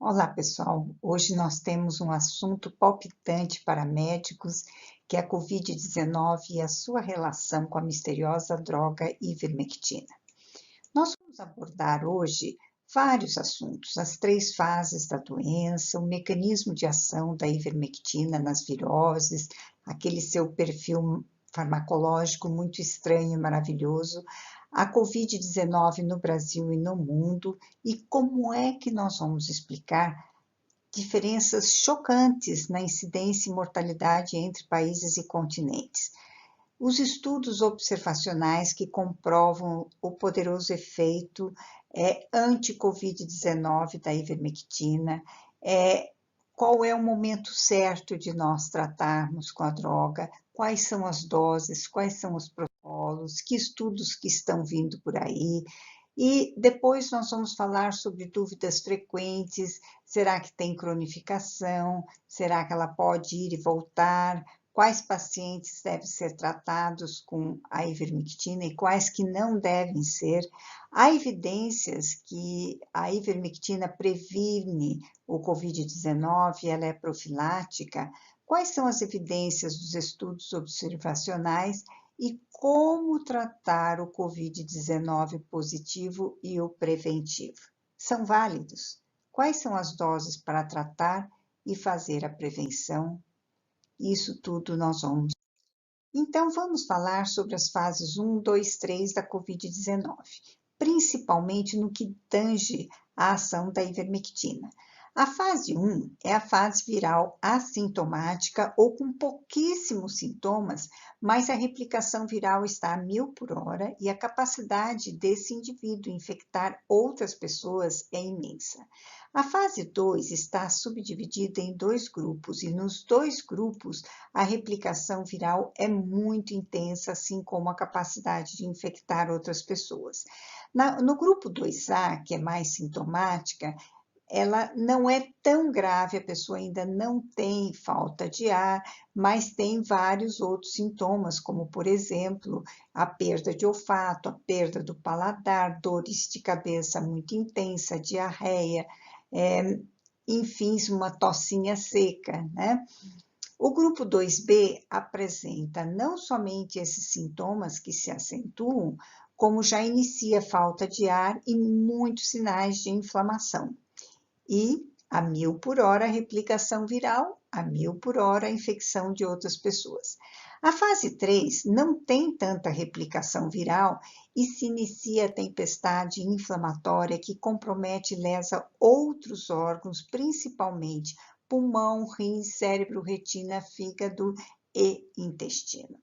Olá, pessoal. Hoje nós temos um assunto palpitante para médicos, que é a Covid-19 e a sua relação com a misteriosa droga ivermectina. Nós vamos abordar hoje vários assuntos, as três fases da doença, o mecanismo de ação da ivermectina nas viroses, aquele seu perfil farmacológico muito estranho e maravilhoso, a Covid-19 no Brasil e no mundo, e como é que nós vamos explicar diferenças chocantes na incidência e mortalidade entre países e continentes. Os estudos observacionais que comprovam o poderoso efeito anti-Covid-19 da ivermectina, qual é o momento certo de nós tratarmos com a droga, quais são as doses, quais são os protocolos, que estudos que estão vindo por aí. E depois nós vamos falar sobre dúvidas frequentes, será que tem cronificação, será que ela pode ir e voltar, quais pacientes devem ser tratados com a ivermectina e quais que não devem ser. Há evidências que a ivermectina previne o Covid-19, ela é profilática. Quais são as evidências dos estudos observacionais e como tratar o Covid-19 positivo e o preventivo? São válidos? Quais são as doses para tratar e fazer a prevenção? Isso tudo nós vamos. Então, vamos falar sobre as fases 1, 2, 3 da Covid-19, principalmente no que tange à ação da ivermectina. A fase 1 é a fase viral assintomática ou com pouquíssimos sintomas, mas a replicação viral está a 1000 por hora e a capacidade desse indivíduo infectar outras pessoas é imensa. A fase 2 está subdividida em dois grupos e nos dois grupos a replicação viral é muito intensa, assim como a capacidade de infectar outras pessoas. No grupo 2A, que é mais sintomática, ela não é tão grave, a pessoa ainda não tem falta de ar, mas tem vários outros sintomas, como, por exemplo, a perda de olfato, a perda do paladar, dores de cabeça muito intensa, diarreia, enfim, uma tossinha seca, né? O grupo 2B apresenta não somente esses sintomas que se acentuam, como já inicia falta de ar e muitos sinais de inflamação. E a 1000 por hora a replicação viral, a 1000 por hora a infecção de outras pessoas. A fase 3 não tem tanta replicação viral e se inicia a tempestade inflamatória que compromete e lesa outros órgãos, principalmente pulmão, rins, cérebro, retina, fígado e intestino.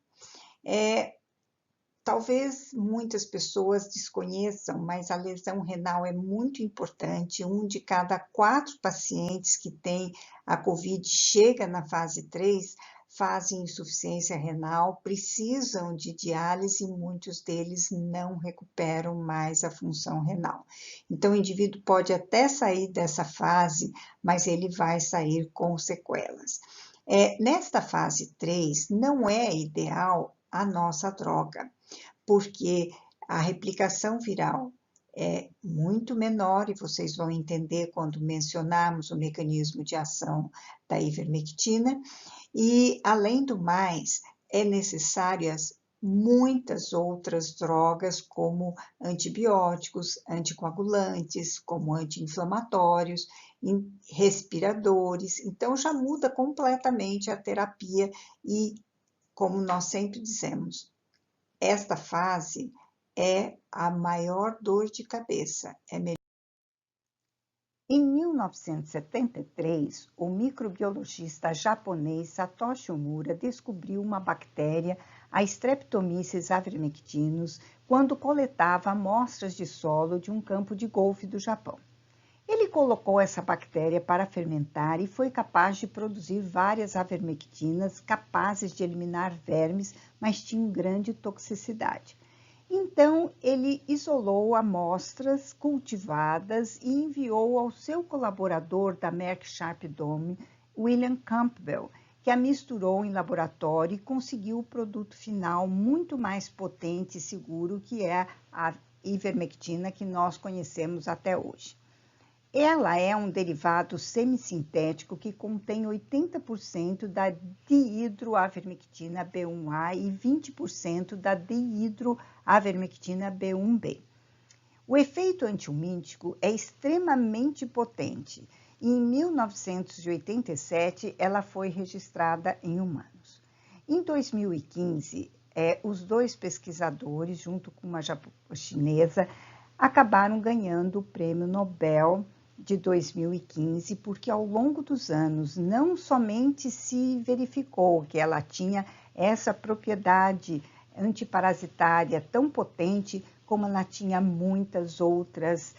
Talvez muitas pessoas desconheçam, mas a lesão renal é muito importante. Um de cada 4 pacientes que têm a COVID chega na fase 3, fazem insuficiência renal, precisam de diálise e muitos deles não recuperam mais a função renal. Então, o indivíduo pode até sair dessa fase, mas ele vai sair com sequelas. Nesta fase 3, não é ideal a nossa droga, porque a replicação viral é muito menor, e vocês vão entender quando mencionarmos o mecanismo de ação da ivermectina, e, além do mais, é necessárias muitas outras drogas, como antibióticos, anticoagulantes, como anti-inflamatórios, respiradores, então já muda completamente a terapia e, como nós sempre dizemos, esta fase é a maior dor de cabeça. Em 1973, o microbiologista japonês Satoshi Omura descobriu uma bactéria, a Streptomyces ivermectinus, quando coletava amostras de solo de um campo de golfe do Japão. Ele colocou essa bactéria para fermentar e foi capaz de produzir várias ivermectinas capazes de eliminar vermes, mas tinham grande toxicidade. Então, ele isolou amostras cultivadas e enviou ao seu colaborador da Merck Sharp Dome, William Campbell, que a misturou em laboratório e conseguiu o produto final muito mais potente e seguro, que é a ivermectina que nós conhecemos até hoje. Ela é um derivado semissintético que contém 80% da dihidroavermectina B1A e 20% da dihidroavermectina B1B. O efeito antiumítico é extremamente potente e em 1987 ela foi registrada em humanos. Em 2015, os dois pesquisadores, junto com uma chinesa, acabaram ganhando o Prêmio Nobel de 2015, porque ao longo dos anos não somente se verificou que ela tinha essa propriedade antiparasitária tão potente, como ela tinha muitas outras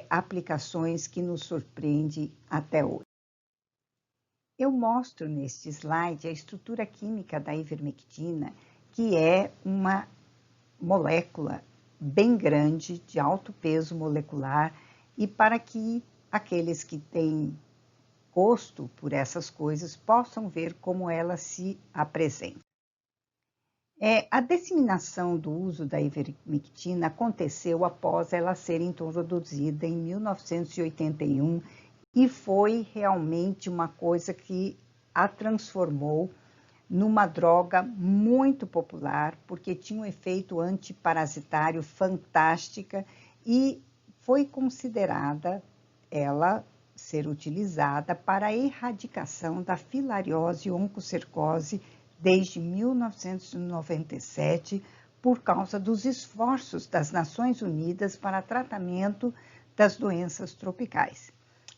aplicações que nos surpreendem até hoje. Eu mostro neste slide a estrutura química da ivermectina, que é uma molécula bem grande, de alto peso molecular, e para que aqueles que têm gosto por essas coisas possam ver como ela se apresenta. A disseminação do uso da ivermectina aconteceu após ela ser introduzida em 1981 e foi realmente uma coisa que a transformou numa droga muito popular, porque tinha um efeito antiparasitário fantástica e foi considerada ela ser utilizada para a erradicação da filariose oncocercose desde 1997, por causa dos esforços das Nações Unidas para tratamento das doenças tropicais.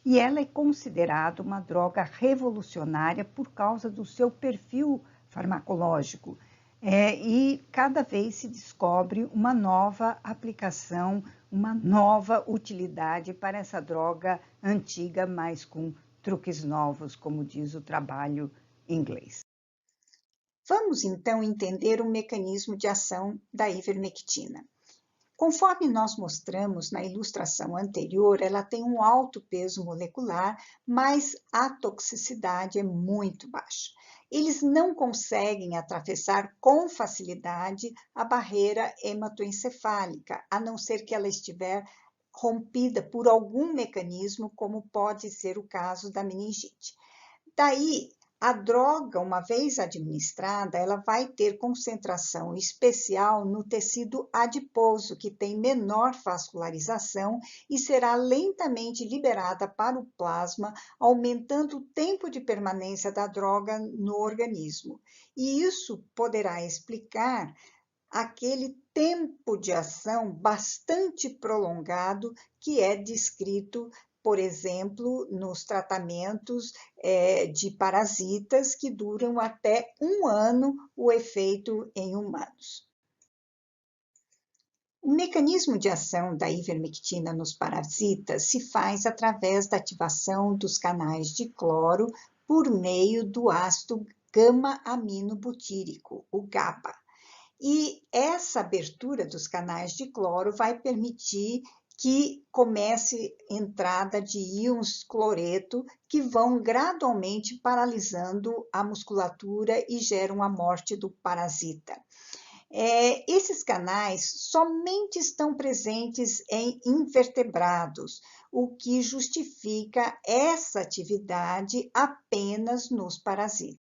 E ela é considerada uma droga revolucionária por causa do seu perfil farmacológico. E cada vez se descobre uma nova aplicação, uma nova utilidade para essa droga antiga, mas com truques novos, como diz o trabalho em inglês. Vamos então entender o mecanismo de ação da ivermectina. Conforme nós mostramos na ilustração anterior, ela tem um alto peso molecular, mas a toxicidade é muito baixa. Eles não conseguem atravessar com facilidade a barreira hematoencefálica, a não ser que ela estiver rompida por algum mecanismo, como pode ser o caso da meningite. Daí, a droga, uma vez administrada, ela vai ter concentração especial no tecido adiposo, que tem menor vascularização e será lentamente liberada para o plasma, aumentando o tempo de permanência da droga no organismo. E isso poderá explicar aquele tempo de ação bastante prolongado que é descrito, por exemplo, nos tratamentos de parasitas, que duram até 1 ano o efeito em humanos. O mecanismo de ação da ivermectina nos parasitas se faz através da ativação dos canais de cloro por meio do ácido gama-aminobutírico, o GABA. E essa abertura dos canais de cloro vai permitir que comece a entrada de íons cloreto, que vão gradualmente paralisando a musculatura e geram a morte do parasita. Esses canais somente estão presentes em invertebrados, o que justifica essa atividade apenas nos parasitas.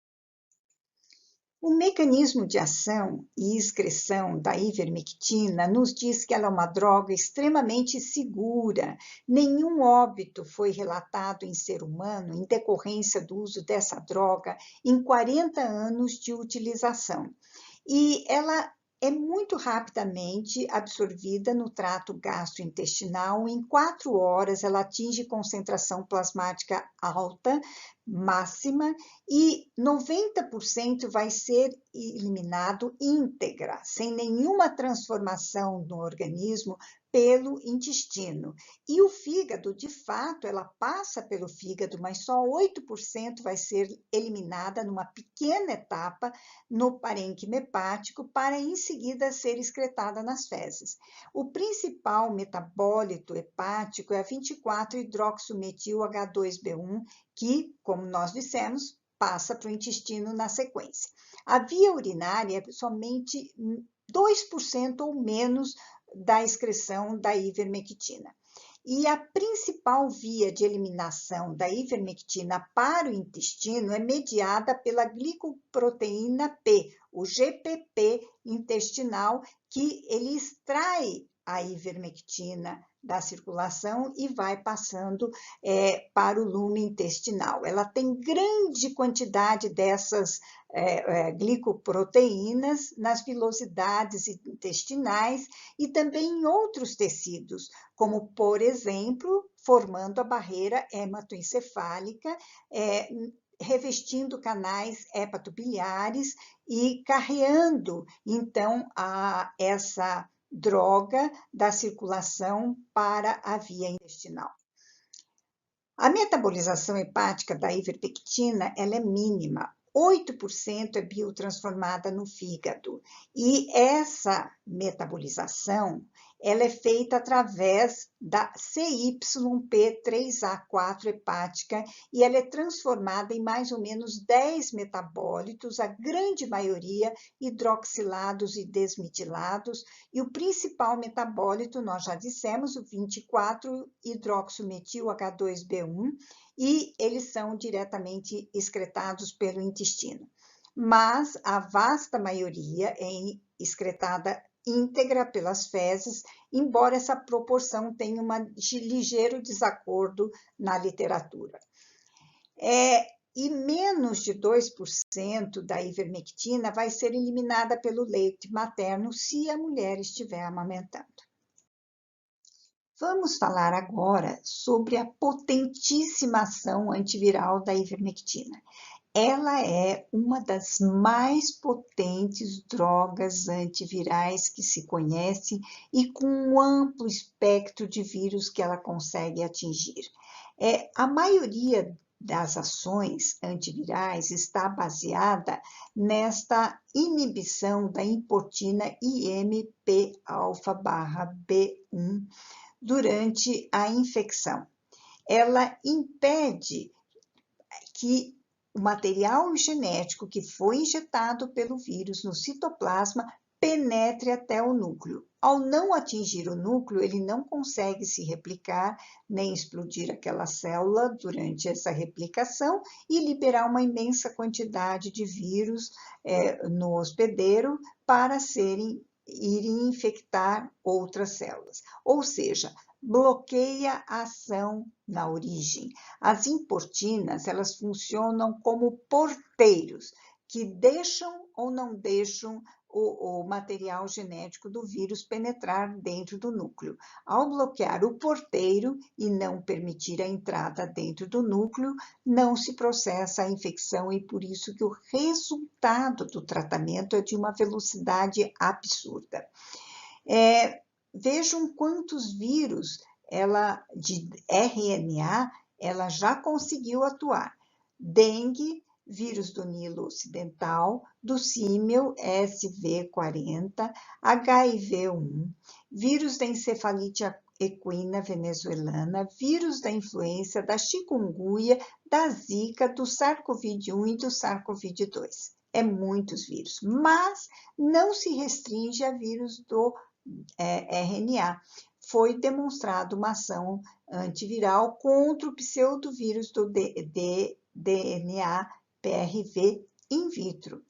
O mecanismo de ação e excreção da ivermectina nos diz que ela é uma droga extremamente segura. Nenhum óbito foi relatado em ser humano em decorrência do uso dessa droga em 40 anos de utilização. E ela é muito rapidamente absorvida no trato gastrointestinal. Em 4 horas, ela atinge concentração plasmática alta, máxima, e 90% vai ser eliminado íntegra, sem nenhuma transformação no organismo pelo intestino. E o fígado, de fato, ela passa pelo fígado, mas só 8% vai ser eliminada numa pequena etapa no parênquima hepático, para em seguida ser excretada nas fezes. O principal metabólito hepático é a 24-hidroximetil-H2B1, que, como nós dissemos, passa para o intestino na sequência. A via urinária é somente 2% ou menos da excreção da ivermectina. E a principal via de eliminação da ivermectina para o intestino é mediada pela glicoproteína P, o GPP intestinal, que ele extrai a ivermectina da circulação e vai passando para o lume intestinal. Ela tem grande quantidade dessas glicoproteínas nas vilosidades intestinais e também em outros tecidos, como, por exemplo, formando a barreira hematoencefálica, revestindo canais hepatobiliares e carreando, então, essa droga da circulação para a via intestinal. A metabolização hepática da ivermectina ela é mínima. 8% é biotransformada no fígado. E essa metabolização ela é feita através da CYP3A4 hepática e ela é transformada em mais ou menos 10 metabólitos, a grande maioria hidroxilados e desmetilados, e o principal metabólito, nós já dissemos, o 24-hidroximetil H2B1, e eles são diretamente excretados pelo intestino. Mas a vasta maioria é excretada íntegra pelas fezes, embora essa proporção tenha um ligeiro desacordo na literatura. E menos de 2% da ivermectina vai ser eliminada pelo leite materno se a mulher estiver amamentando. Vamos falar agora sobre a potentíssima ação antiviral da ivermectina. Ela é uma das mais potentes drogas antivirais que se conhece e com um amplo espectro de vírus que ela consegue atingir. A maioria das ações antivirais está baseada nesta inibição da importina IMP-alfa/B1 durante a infecção. Ela impede que o material genético que foi injetado pelo vírus no citoplasma penetre até o núcleo. Ao não atingir o núcleo, ele não consegue se replicar, nem explodir aquela célula durante essa replicação e liberar uma imensa quantidade de vírus no hospedeiro para irem infectar outras células. Ou seja, bloqueia a ação na origem. As importinas, elas funcionam como porteiros, que deixam ou não deixam o material genético do vírus penetrar dentro do núcleo. Ao bloquear o porteiro e não permitir a entrada dentro do núcleo, não se processa a infecção e por isso que o resultado do tratamento é de uma velocidade absurda. Vejam quantos vírus de RNA ela já conseguiu atuar. Dengue, vírus do Nilo Ocidental, do símil SV40, HIV-1, vírus da encefalite equina venezuelana, vírus da influenza, da chikungunya, da zika, do SARS-CoV-1 e do SARS-CoV-2. É muitos vírus, mas não se restringe a vírus do RNA. Foi demonstrada uma ação antiviral contra o pseudovírus do DNA PRV in vitro.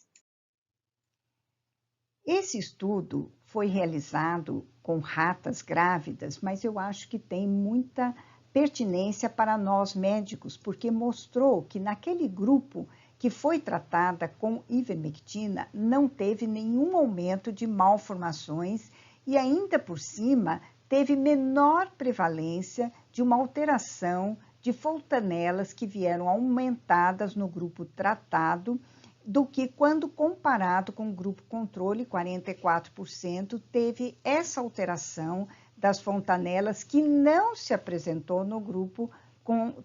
Esse estudo foi realizado com ratas grávidas, mas eu acho que tem muita pertinência para nós médicos, porque mostrou que naquele grupo que foi tratada com ivermectina não teve nenhum aumento de malformações e ainda por cima teve menor prevalência de uma alteração de fontanelas que vieram aumentadas no grupo tratado do que quando comparado com o grupo controle, 44%, teve essa alteração das fontanelas que não se apresentou no grupo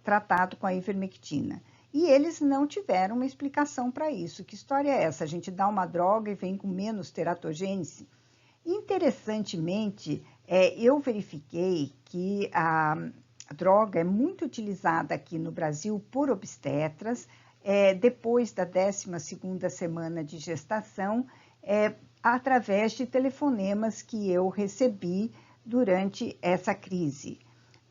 tratado com a ivermectina. E eles não tiveram uma explicação para isso. Que história é essa? A gente dá uma droga e vem com menos teratogênese? Interessantemente, eu verifiquei que a droga é muito utilizada aqui no Brasil por obstetras, depois da 12ª semana de gestação, através de telefonemas que eu recebi durante essa crise.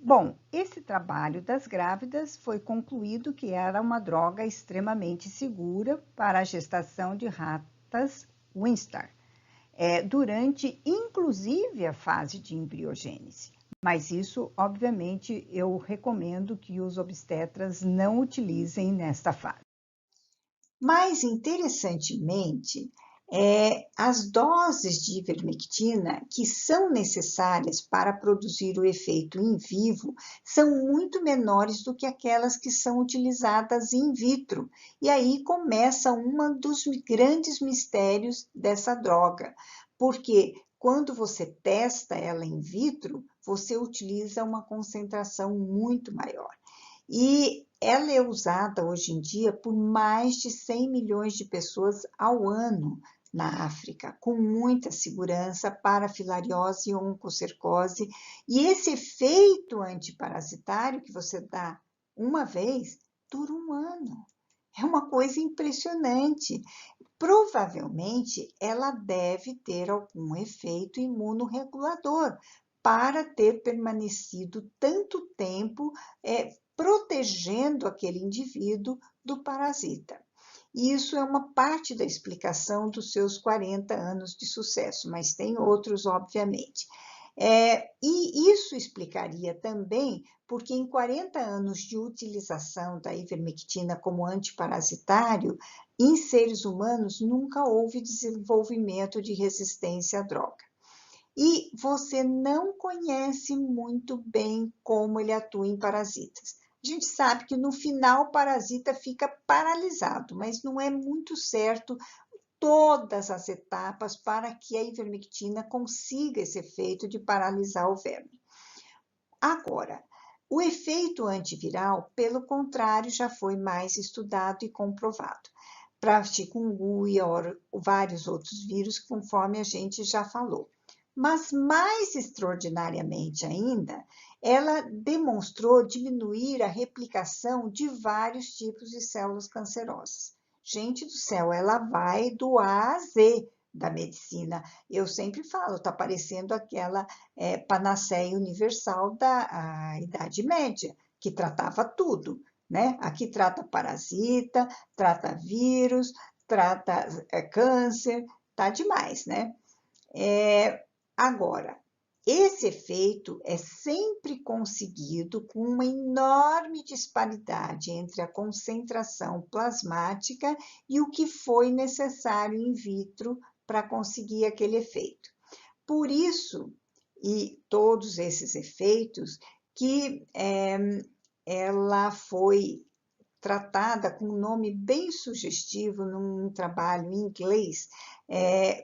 Bom, esse trabalho das grávidas foi concluído que era uma droga extremamente segura para a gestação de ratas Winstar, durante inclusive a fase de embriogênese. Mas isso, obviamente, eu recomendo que os obstetras não utilizem nesta fase. Mais interessantemente, as doses de ivermectina que são necessárias para produzir o efeito in vivo são muito menores do que aquelas que são utilizadas in vitro. E aí começa um dos grandes mistérios dessa droga, porque quando você testa ela in vitro, você utiliza uma concentração muito maior. E ela é usada hoje em dia por mais de 100 milhões de pessoas ao ano na África, com muita segurança para filariose e oncocercose. E esse efeito antiparasitário que você dá uma vez dura um ano. É uma coisa impressionante. Provavelmente ela deve ter algum efeito imunorregulador para ter permanecido tanto tempo protegendo aquele indivíduo do parasita. E isso é uma parte da explicação dos seus 40 anos de sucesso, mas tem outros, obviamente. E isso explicaria também porque em 40 anos de utilização da ivermectina como antiparasitário, em seres humanos nunca houve desenvolvimento de resistência à droga. E você não conhece muito bem como ele atua em parasitas. A gente sabe que no final o parasita fica paralisado, mas não é muito certo todas as etapas para que a ivermectina consiga esse efeito de paralisar o verme. Agora, o efeito antiviral, pelo contrário, já foi mais estudado e comprovado. Para chikungunya, vários outros vírus, conforme a gente já falou. Mas, mais extraordinariamente ainda, ela demonstrou diminuir a replicação de vários tipos de células cancerosas. Gente do céu, ela vai do A a Z da medicina. Eu sempre falo, está parecendo aquela panaceia universal da Idade Média, que tratava tudo, né? Aqui trata parasita, trata vírus, trata câncer, tá demais, né? Agora, esse efeito é sempre conseguido com uma enorme disparidade entre a concentração plasmática e o que foi necessário in vitro para conseguir aquele efeito. Por isso, e todos esses efeitos, que ela foi tratada com um nome bem sugestivo num trabalho em inglês,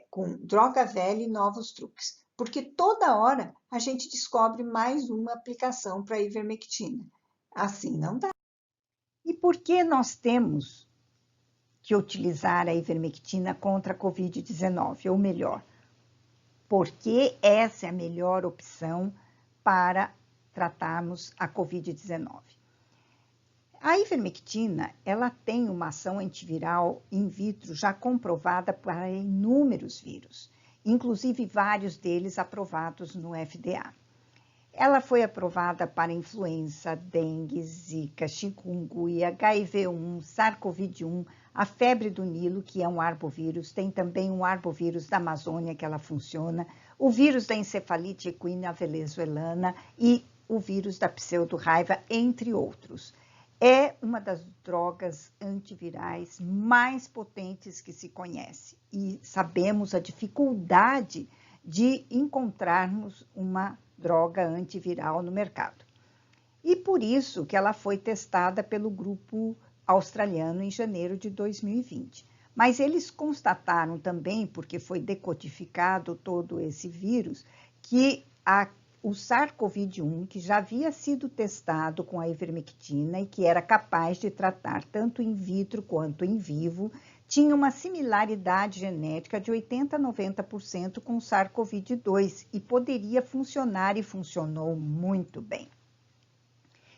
com Droga Velha e Novos Truques, porque toda hora a gente descobre mais uma aplicação para a ivermectina. Assim não dá. E por que nós temos que utilizar a ivermectina contra a Covid-19? Ou melhor, porque essa é a melhor opção para tratarmos a Covid-19? A ivermectina, ela tem uma ação antiviral in vitro já comprovada para inúmeros vírus, inclusive vários deles aprovados no FDA. Ela foi aprovada para influenza, dengue, zika, chikungunya, HIV-1, SARS-CoV-1, a febre do Nilo, que é um arbovírus, tem também um arbovírus da Amazônia que ela funciona, o vírus da encefalite equina venezuelana e o vírus da pseudo-raiva, entre outros. É uma das drogas antivirais mais potentes que se conhece e sabemos a dificuldade de encontrarmos uma droga antiviral no mercado. E por isso que ela foi testada pelo grupo australiano em janeiro de 2020. Mas eles constataram também, porque foi decodificado todo esse vírus, que o SARS-CoV-1, que já havia sido testado com a ivermectina e que era capaz de tratar tanto in vitro quanto in vivo, tinha uma similaridade genética de 80 a 90% com o SARS-CoV-2 e poderia funcionar e funcionou muito bem.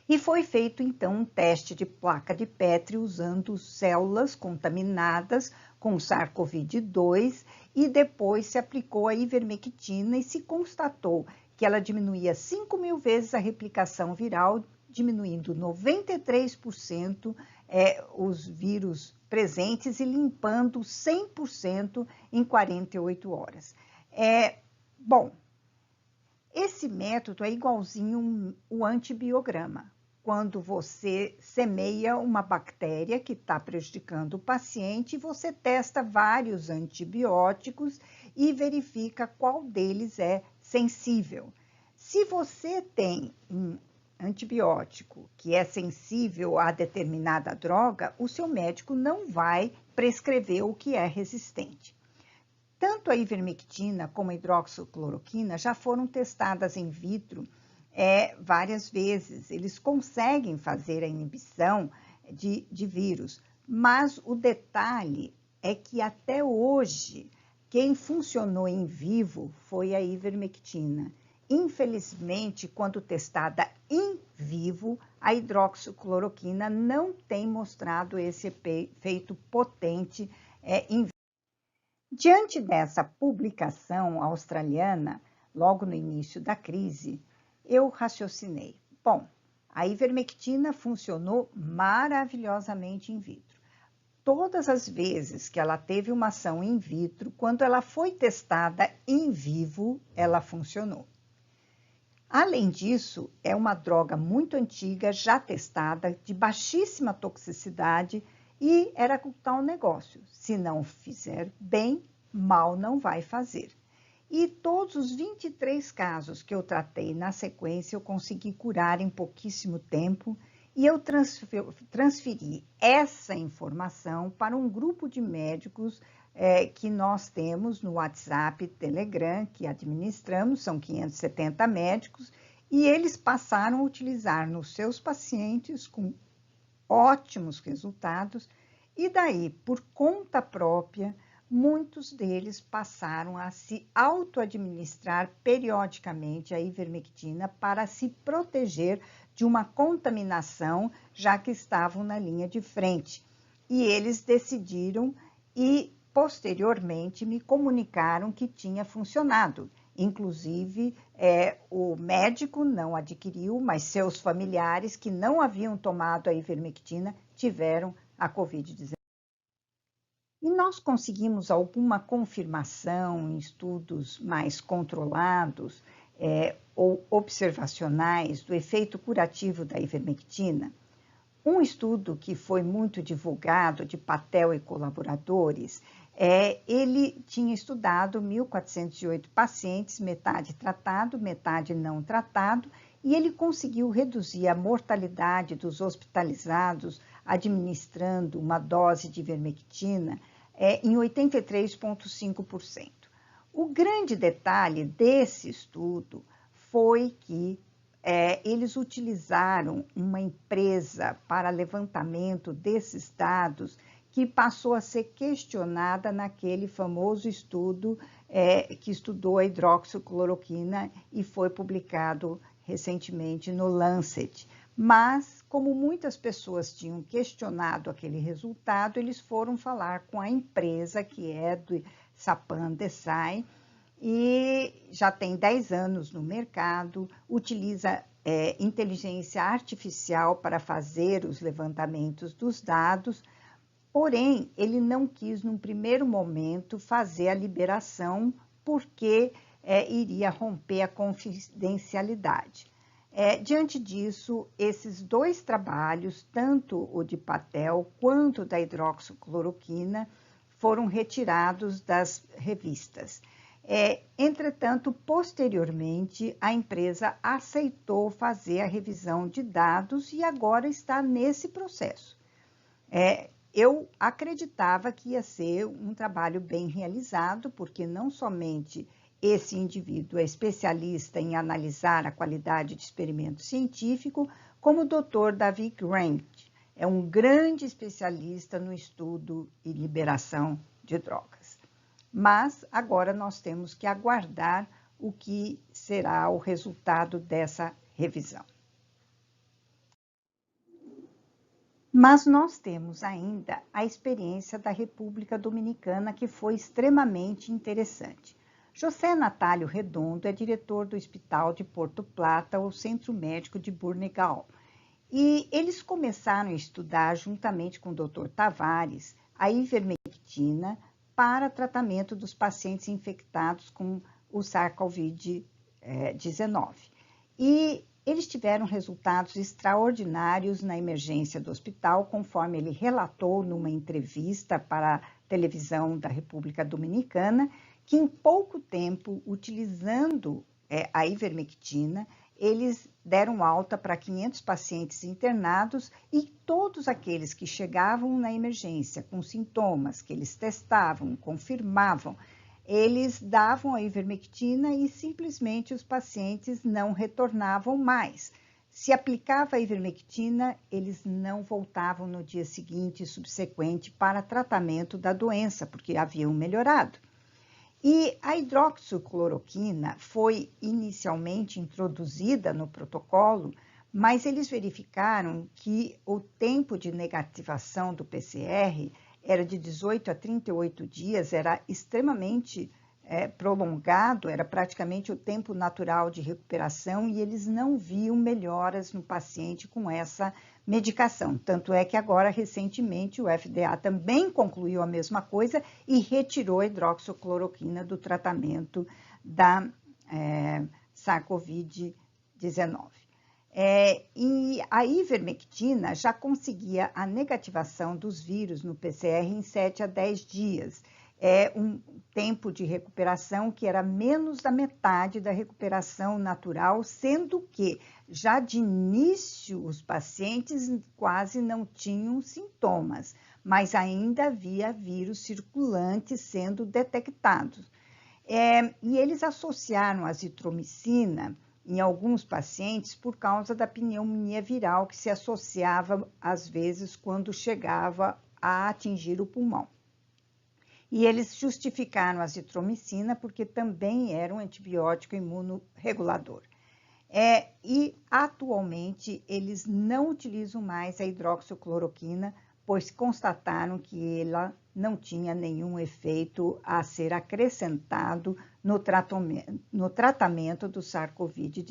E foi feito então um teste de placa de Petri usando células contaminadas com SARS-CoV-2 e depois se aplicou a ivermectina e se constatou que ela diminuía 5.000 vezes a replicação viral, diminuindo 93% os vírus presentes e limpando 100% em 48 horas. Bom, esse método é igualzinho o antibiograma, quando você semeia uma bactéria que está prejudicando o paciente, você testa vários antibióticos e verifica qual deles é sensível. Se você tem um antibiótico que é sensível a determinada droga, o seu médico não vai prescrever o que é resistente. Tanto a ivermectina como a hidroxicloroquina já foram testadas in vitro várias vezes. Eles conseguem fazer a inibição de vírus, mas o detalhe é que até hoje quem funcionou em vivo foi a ivermectina. Infelizmente, quando testada em vivo, a hidroxicloroquina não tem mostrado esse efeito potente em vivo. Diante dessa publicação australiana, logo no início da crise, eu raciocinei. Bom, a ivermectina funcionou maravilhosamente in vitro. Todas as vezes que ela teve uma ação in vitro, quando ela foi testada em vivo, ela funcionou. Além disso, é uma droga muito antiga, já testada, de baixíssima toxicidade, e era com tal negócio: se não fizer bem, mal não vai fazer. E todos os 23 casos que eu tratei na sequência, eu consegui curar em pouquíssimo tempo, e eu transferi essa informação para um grupo de médicos que nós temos no WhatsApp, Telegram, que administramos, são 570 médicos, e eles passaram a utilizar nos seus pacientes com ótimos resultados, e daí, por conta própria, muitos deles passaram a se auto-administrar periodicamente a ivermectina para se proteger de uma contaminação, já que estavam na linha de frente. E eles decidiram e, posteriormente, me comunicaram que tinha funcionado. Inclusive, o médico não adquiriu, mas seus familiares que não haviam tomado a ivermectina tiveram a Covid-19. E nós conseguimos alguma confirmação em estudos mais controlados ou observacionais do efeito curativo da ivermectina? Um estudo que foi muito divulgado, de Patel e colaboradores, ele tinha estudado 1.408 pacientes, metade tratado, metade não tratado, e ele conseguiu reduzir a mortalidade dos hospitalizados administrando uma dose de ivermectina em 83,5%. O grande detalhe desse estudo foi que eles utilizaram uma empresa para levantamento desses dados que passou a ser questionada naquele famoso estudo que estudou a hidroxicloroquina e foi publicado recentemente no Lancet. Mas, como muitas pessoas tinham questionado aquele resultado, eles foram falar com a empresa que é do Sapan Desai, e já tem 10 anos no mercado, utiliza inteligência artificial para fazer os levantamentos dos dados, porém, ele não quis, num primeiro momento, fazer a liberação, porque iria romper a confidencialidade. Diante disso, esses dois trabalhos, tanto o de Patel quanto da hidroxicloroquina, foram retirados das revistas. Entretanto, posteriormente, a empresa aceitou fazer a revisão de dados e agora está nesse processo. Eu acreditava que ia ser um trabalho bem realizado, porque não somente esse indivíduo é especialista em analisar a qualidade de experimento científico, como o Dr. David Grant, é um grande especialista no estudo e liberação de drogas. Mas agora nós temos que aguardar o que será o resultado dessa revisão. Mas nós temos ainda a experiência da República Dominicana, que foi extremamente interessante. José Natálio Redondo é diretor do Hospital de Porto Plata, o Centro Médico de Burnegal. E eles começaram a estudar, juntamente com o Dr. Tavares, a ivermectina para tratamento dos pacientes infectados com o SARS-CoV-19. E eles tiveram resultados extraordinários na emergência do hospital, conforme ele relatou numa entrevista para a televisão da República Dominicana, que em pouco tempo, utilizando a ivermectina, eles deram alta para 500 pacientes internados e todos aqueles que chegavam na emergência com sintomas que eles testavam, confirmavam, eles davam a ivermectina e simplesmente os pacientes não retornavam mais. Se aplicava a ivermectina, eles não voltavam no dia seguinte e subsequente para tratamento da doença, porque haviam melhorado. E a hidroxicloroquina foi inicialmente introduzida no protocolo, mas eles verificaram que o tempo de negativação do PCR era de 18 a 38 dias, era extremamente prolongado, era praticamente o tempo natural de recuperação e eles não viam melhoras no paciente com essa medicação. Tanto é que agora, recentemente, o FDA também concluiu a mesma coisa e retirou a hidroxicloroquina do tratamento da SARS-CoV-19. E a ivermectina já conseguia a negativação dos vírus no PCR em 7 a 10 dias. Um tempo de recuperação que era menos da metade da recuperação natural, sendo que já de início os pacientes quase não tinham sintomas, mas ainda havia vírus circulante sendo detectados. E eles associaram a azitromicina em alguns pacientes por causa da pneumonia viral que se associava às vezes quando chegava a atingir o pulmão. E eles justificaram a azitromicina porque também era um antibiótico imunorregulador. E atualmente eles não utilizam mais a hidroxicloroquina, pois constataram que ela não tinha nenhum efeito a ser acrescentado no tratamento do SARS-CoV-19.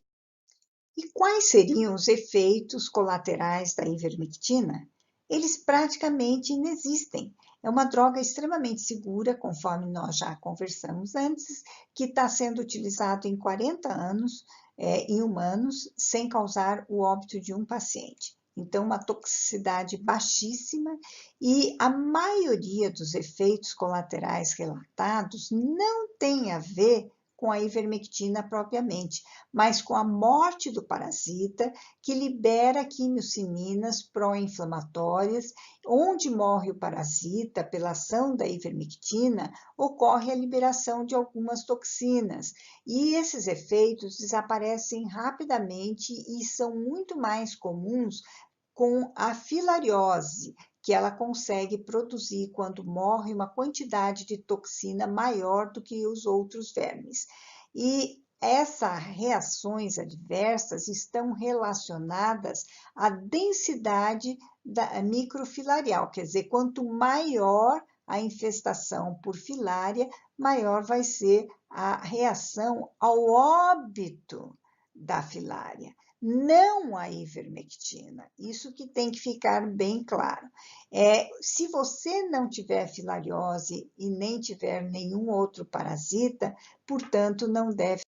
E quais seriam os efeitos colaterais da ivermectina? Eles praticamente inexistem. É uma droga extremamente segura, conforme nós já conversamos antes, que está sendo utilizado em 40 anos em humanos, sem causar o óbito de um paciente. Então, uma toxicidade baixíssima e a maioria dos efeitos colaterais relatados não tem a ver com a ivermectina propriamente, mas com a morte do parasita, que libera quimiocininas pró-inflamatórias. Onde morre o parasita pela ação da ivermectina, ocorre a liberação de algumas toxinas. E esses efeitos desaparecem rapidamente e são muito mais comuns com a filariose, que ela consegue produzir quando morre uma quantidade de toxina maior do que os outros vermes. E essas reações adversas estão relacionadas à densidade da microfilarial, quer dizer, quanto maior a infestação por filária, maior vai ser a reação ao óbito da filária, não a ivermectina. Isso que tem que ficar bem claro. Se você não tiver filariose e nem tiver nenhum outro parasita, portanto, não deve.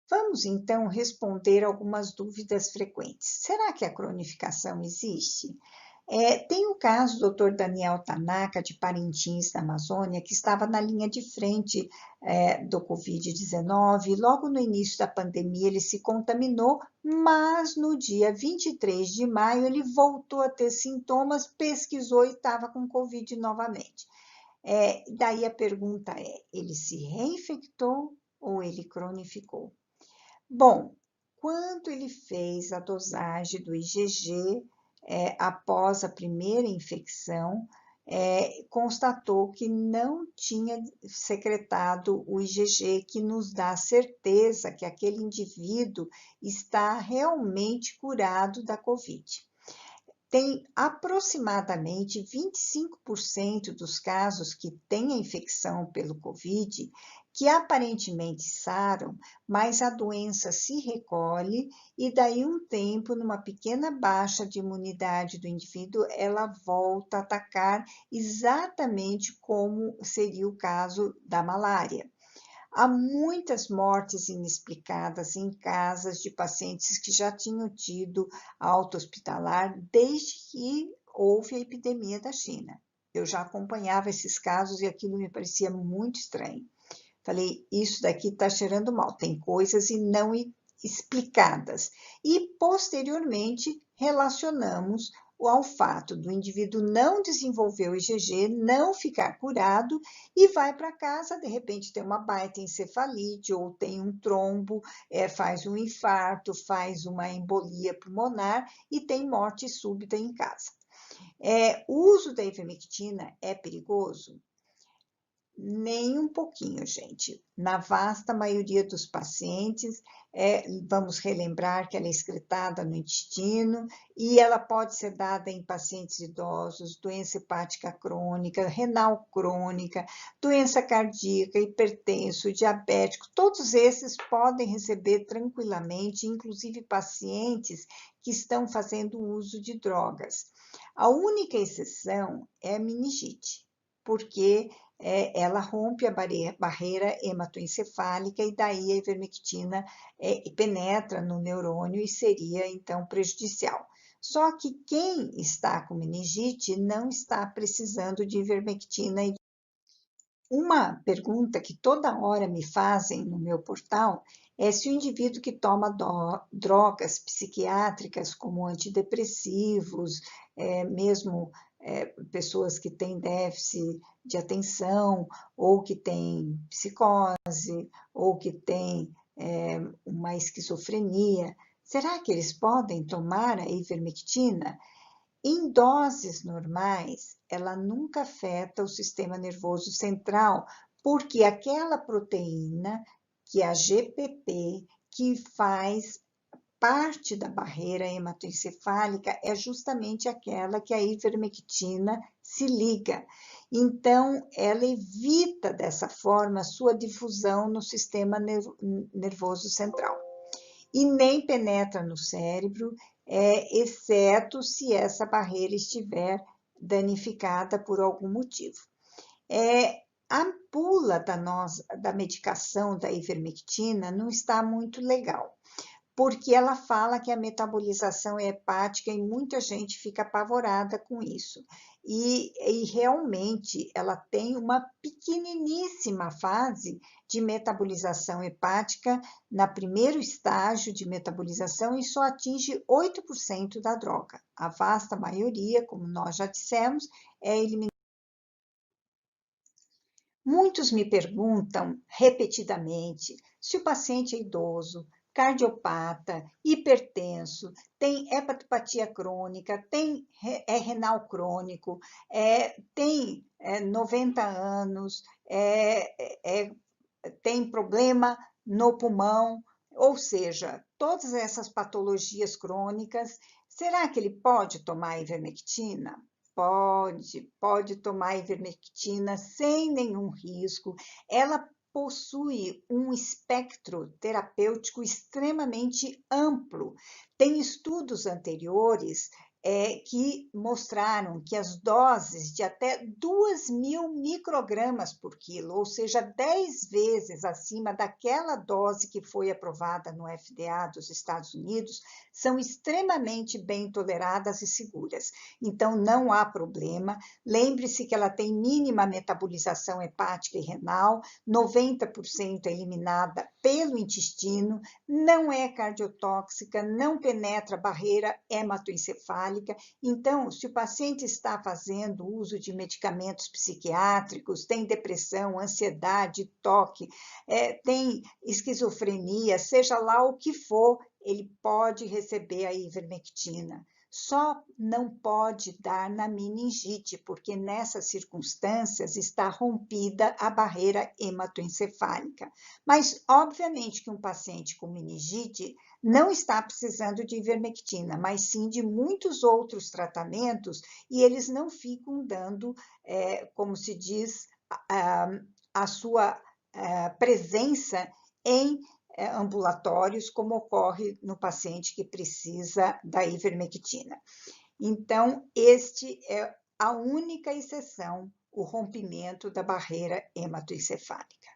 Vamos, então, responder algumas dúvidas frequentes. Será que a cronificação existe? Tem o caso do Dr. Daniel Tanaka, de Parintins, na Amazônia, que estava na linha de frente do Covid-19. Logo no início da pandemia, ele se contaminou, mas no dia 23 de maio, ele voltou a ter sintomas, pesquisou e estava com Covid novamente. Daí a pergunta ele se reinfectou ou ele cronificou? Bom, quando ele fez a dosagem do IgG, após a primeira infecção, constatou que não tinha secretado o IgG, que nos dá certeza que aquele indivíduo está realmente curado da Covid. tem aproximadamente 25% dos casos que têm a infecção pelo COVID que aparentemente saram, mas a doença se recolhe e daí um tempo, numa pequena baixa de imunidade do indivíduo, ela volta a atacar exatamente como seria o caso da malária. Há muitas mortes inexplicadas em casas de pacientes que já tinham tido alta hospitalar desde que houve a epidemia da China. Eu já acompanhava esses casos e aquilo me parecia muito estranho. Falei, isso daqui está cheirando mal, tem coisas e não explicadas. E, posteriormente, relacionamos ao fato do indivíduo não desenvolver o IgG, não ficar curado e vai para casa, de repente tem uma baita encefalite ou tem um trombo, faz um infarto, faz uma embolia pulmonar e tem morte súbita em casa. O uso da ivermectina é perigoso? Nem um pouquinho, gente. Na vasta maioria dos pacientes, vamos relembrar que ela é excretada no intestino e ela pode ser dada em pacientes idosos, doença hepática crônica, renal crônica, doença cardíaca, hipertenso, diabético, todos esses podem receber tranquilamente, inclusive pacientes que estão fazendo uso de drogas. A única exceção é a meningite, porque ela rompe a barreira hematoencefálica e daí a ivermectina penetra no neurônio e seria, então, prejudicial. Só que quem está com meningite não está precisando de ivermectina. Uma pergunta que toda hora me fazem no meu portal é se o indivíduo que toma drogas psiquiátricas como antidepressivos, mesmo pessoas que têm déficit de atenção, ou que têm psicose, ou que têm uma esquizofrenia, será que eles podem tomar a ivermectina? Em doses normais, ela nunca afeta o sistema nervoso central, porque aquela proteína, que é a GPP, que faz parte da barreira hematoencefálica, é justamente aquela que a ivermectina se liga. Então, ela evita dessa forma a sua difusão no sistema nervoso central. E nem penetra no cérebro, exceto se essa barreira estiver danificada por algum motivo. A bula da medicação da ivermectina não está muito legal, porque ela fala que a metabolização é hepática e muita gente fica apavorada com isso. E realmente ela tem uma pequeniníssima fase de metabolização hepática no primeiro estágio de metabolização e só atinge 8% da droga. A vasta maioria, como nós já dissemos, é eliminada. Muitos me perguntam repetidamente se o paciente é idoso, cardiopata, hipertenso, tem hepatopatia crônica, tem renal crônico, tem 90 anos, tem problema no pulmão, ou seja, todas essas patologias crônicas, será que ele pode tomar ivermectina? Pode tomar ivermectina sem nenhum risco. Ela possui um espectro terapêutico extremamente amplo. Tem estudos anteriores que mostraram que as doses de até 2.000 microgramas por quilo, ou seja, 10 vezes acima daquela dose que foi aprovada no FDA dos Estados Unidos, são extremamente bem toleradas e seguras. Então, não há problema. Lembre-se que ela tem mínima metabolização hepática e renal, 90% é eliminada pelo intestino, não é cardiotóxica, não penetra a barreira hematoencefálica. Então, se o paciente está fazendo uso de medicamentos psiquiátricos, tem depressão, ansiedade, toque, tem esquizofrenia, seja lá o que for, ele pode receber a ivermectina. Só não pode dar na meningite, porque nessas circunstâncias está rompida a barreira hematoencefálica. Mas, obviamente, que um paciente com meningite não está precisando de ivermectina, mas sim de muitos outros tratamentos, e eles não ficam dando, como se diz, a sua presença em ambulatórios, como ocorre no paciente que precisa da ivermectina. Então, este é a única exceção, o rompimento da barreira hematoencefálica.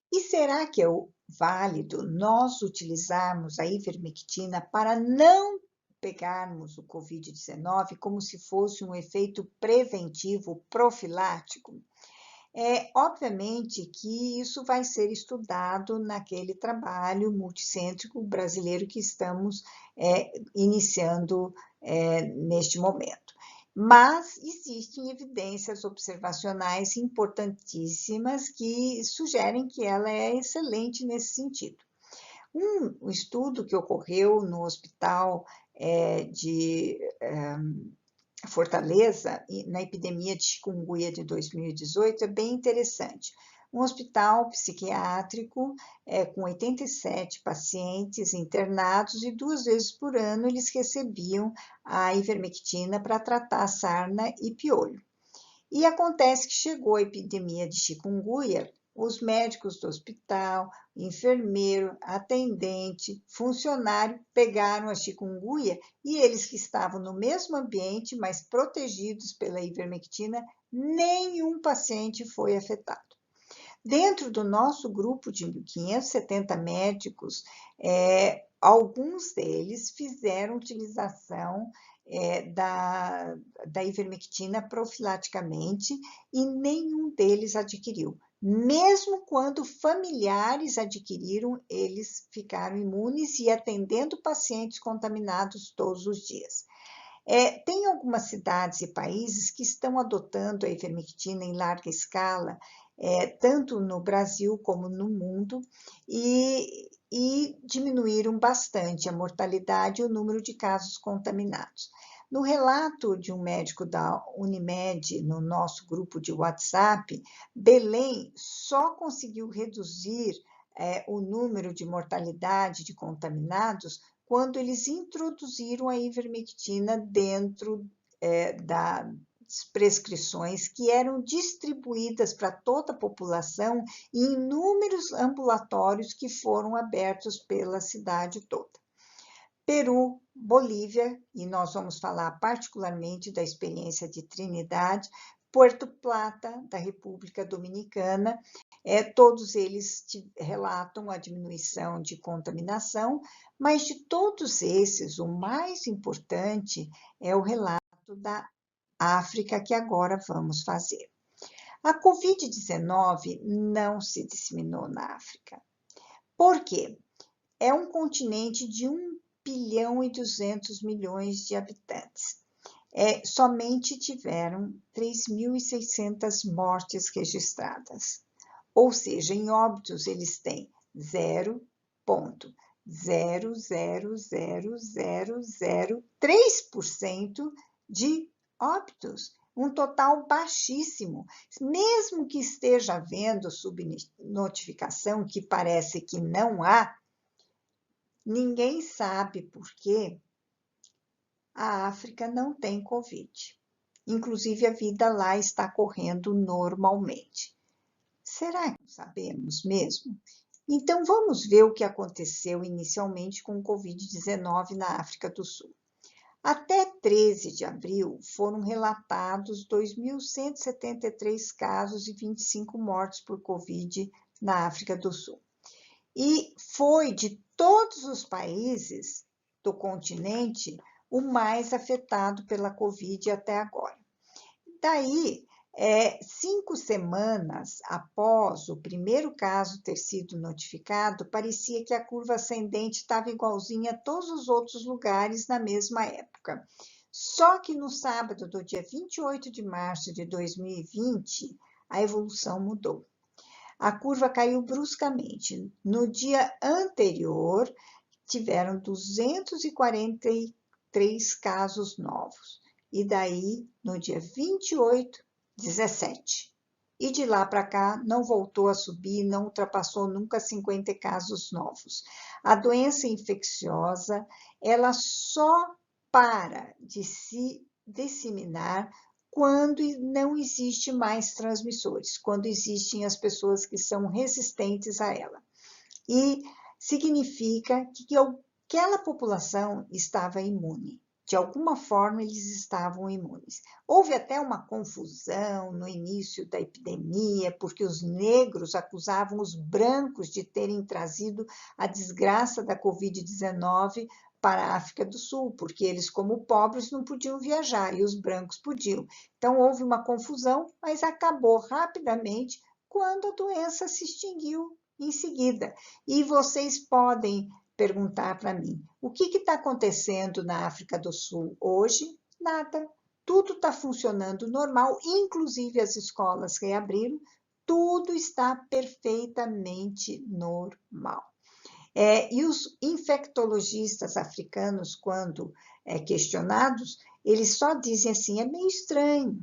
E será que é válido nós utilizarmos a ivermectina para não pegarmos o COVID-19 como se fosse um efeito preventivo profilático? Obviamente que isso vai ser estudado naquele trabalho multicêntrico brasileiro que estamos iniciando neste momento. Mas existem evidências observacionais importantíssimas que sugerem que ela é excelente nesse sentido. Um estudo que ocorreu no hospital de Fortaleza, na epidemia de chikungunya de 2018, é bem interessante. Um hospital psiquiátrico com 87 pacientes internados e 2 vezes por ano eles recebiam a ivermectina para tratar sarna e piolho. E acontece que chegou a epidemia de chikungunya, os médicos do hospital, enfermeiro, atendente, funcionário pegaram a chikungunya e eles que estavam no mesmo ambiente, mas protegidos pela ivermectina, nenhum paciente foi afetado. Dentro do nosso grupo de 570 médicos, alguns deles fizeram utilização da ivermectina profilaticamente e nenhum deles adquiriu. Mesmo quando familiares adquiriram, eles ficaram imunes e atendendo pacientes contaminados todos os dias. Tem algumas cidades e países que estão adotando a ivermectina em larga escala, tanto no Brasil como no mundo, e diminuíram bastante a mortalidade e o número de casos contaminados. No relato de um médico da Unimed, no nosso grupo de WhatsApp, Belém só conseguiu reduzir o número de mortalidade de contaminados quando eles introduziram a ivermectina dentro das prescrições que eram distribuídas para toda a população em inúmeros ambulatórios que foram abertos pela cidade toda. Peru, Bolívia, e nós vamos falar particularmente da experiência de Trinidad, Puerto Plata, da República Dominicana, todos eles relatam a diminuição de contaminação, mas de todos esses, o mais importante é o relato da África, que agora vamos fazer. A Covid-19 não se disseminou na África. Por quê? É um continente de 1 bilhão e 200 milhões de habitantes. Somente tiveram 3.600 mortes registradas. Ou seja, em óbitos eles têm 0,00003% de óbitos, um total baixíssimo. Mesmo que esteja havendo subnotificação, que parece que não há, ninguém sabe por que a África não tem Covid. Inclusive, a vida lá está correndo normalmente. Será que sabemos mesmo? Então, vamos ver o que aconteceu inicialmente com o Covid-19 na África do Sul. Até 13 de abril, foram relatados 2.173 casos e 25 mortes por Covid na África do Sul. E foi de todos os países do continente o mais afetado pela Covid até agora. Daí, 5 semanas após o primeiro caso ter sido notificado, parecia que a curva ascendente estava igualzinha a todos os outros lugares na mesma época. Só que no sábado do dia 28 de março de 2020, a evolução mudou. A curva caiu bruscamente. No dia anterior, tiveram 240 3 casos novos. E daí, no dia 28, 17. E de lá para cá, não voltou a subir, não ultrapassou nunca 50 casos novos. A doença infecciosa, ela só para de se disseminar quando não existe mais transmissores, quando existem as pessoas que são resistentes a ela. E significa que aquela população estava imune. De alguma forma, eles estavam imunes. Houve até uma confusão no início da epidemia, porque os negros acusavam os brancos de terem trazido a desgraça da Covid-19 para a África do Sul, porque eles, como pobres, não podiam viajar e os brancos podiam. Então, houve uma confusão, mas acabou rapidamente quando a doença se extinguiu em seguida. E vocês podem perguntar para mim, o que está acontecendo na África do Sul hoje? Nada. Tudo está funcionando normal, inclusive as escolas reabriram, tudo está perfeitamente normal. E os infectologistas africanos, quando questionados, eles só dizem assim, é meio estranho,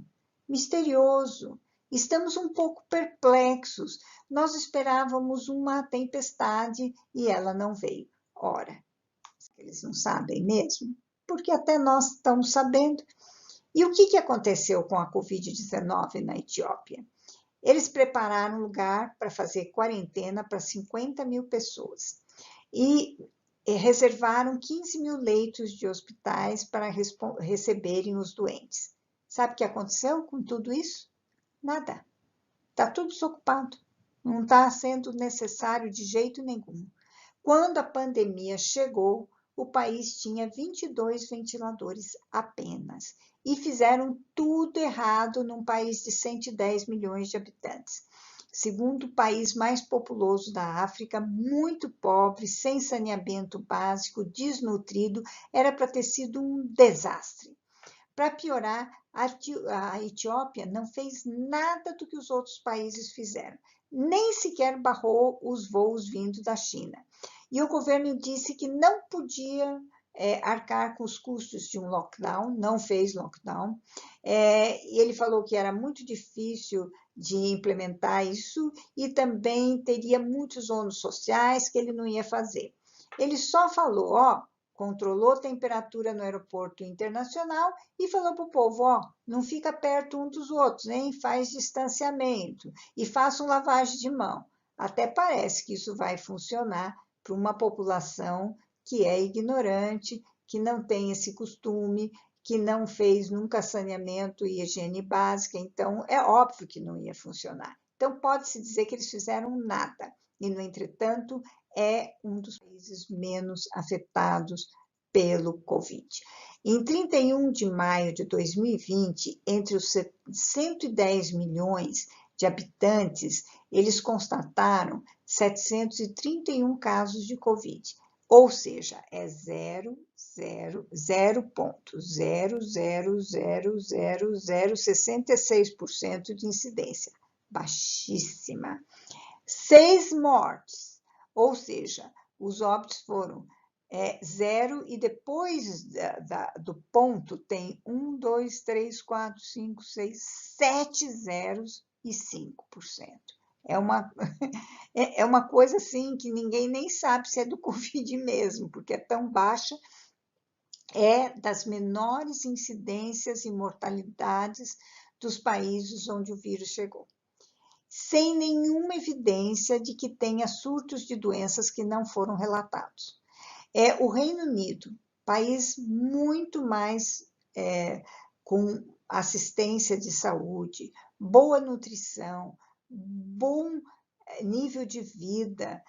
misterioso, estamos um pouco perplexos, nós esperávamos uma tempestade e ela não veio. Ora, eles não sabem mesmo, porque até nós estamos sabendo. E o que aconteceu com a Covid-19 na Etiópia? Eles prepararam um lugar para fazer quarentena para 50 mil pessoas e reservaram 15 mil leitos de hospitais para receberem os doentes. Sabe o que aconteceu com tudo isso? Nada. Está tudo desocupado. Não está sendo necessário de jeito nenhum. Quando a pandemia chegou, o país tinha 22 ventiladores apenas. E fizeram tudo errado num país de 110 milhões de habitantes. Segundo o país mais populoso da África, muito pobre, sem saneamento básico, desnutrido, era para ter sido um desastre. Para piorar, a Etiópia não fez nada do que os outros países fizeram, nem sequer barrou os voos vindo da China. E o governo disse que não podia arcar com os custos de um lockdown, não fez lockdown. E ele falou que era muito difícil de implementar isso e também teria muitos ônus sociais que ele não ia fazer. Ele só falou, controlou a temperatura no aeroporto internacional e falou para o povo, não fica perto um dos outros, nem faz distanciamento e façam lavagem de mão. Até parece que isso vai funcionar para uma população que é ignorante, que não tem esse costume, que não fez nunca saneamento e higiene básica, então é óbvio que não ia funcionar. Então pode-se dizer que eles fizeram nada, e no entretanto é um dos países menos afetados pelo Covid. Em 31 de maio de 2020, entre os 110 milhões de habitantes, eles constataram 731 casos de Covid, ou seja, é 0,000000066% de incidência, baixíssima. 6 mortes, ou seja, os óbitos foram 0 e depois do ponto tem 1, 2, 3, 4, 5, 6, 7 zeros e 5%. É uma coisa assim que ninguém nem sabe se é do Covid mesmo, porque é tão baixa, é das menores incidências e mortalidades dos países onde o vírus chegou, sem nenhuma evidência de que tenha surtos de doenças que não foram relatados. O Reino Unido, país muito mais com assistência de saúde, boa nutrição, bom nível de vida,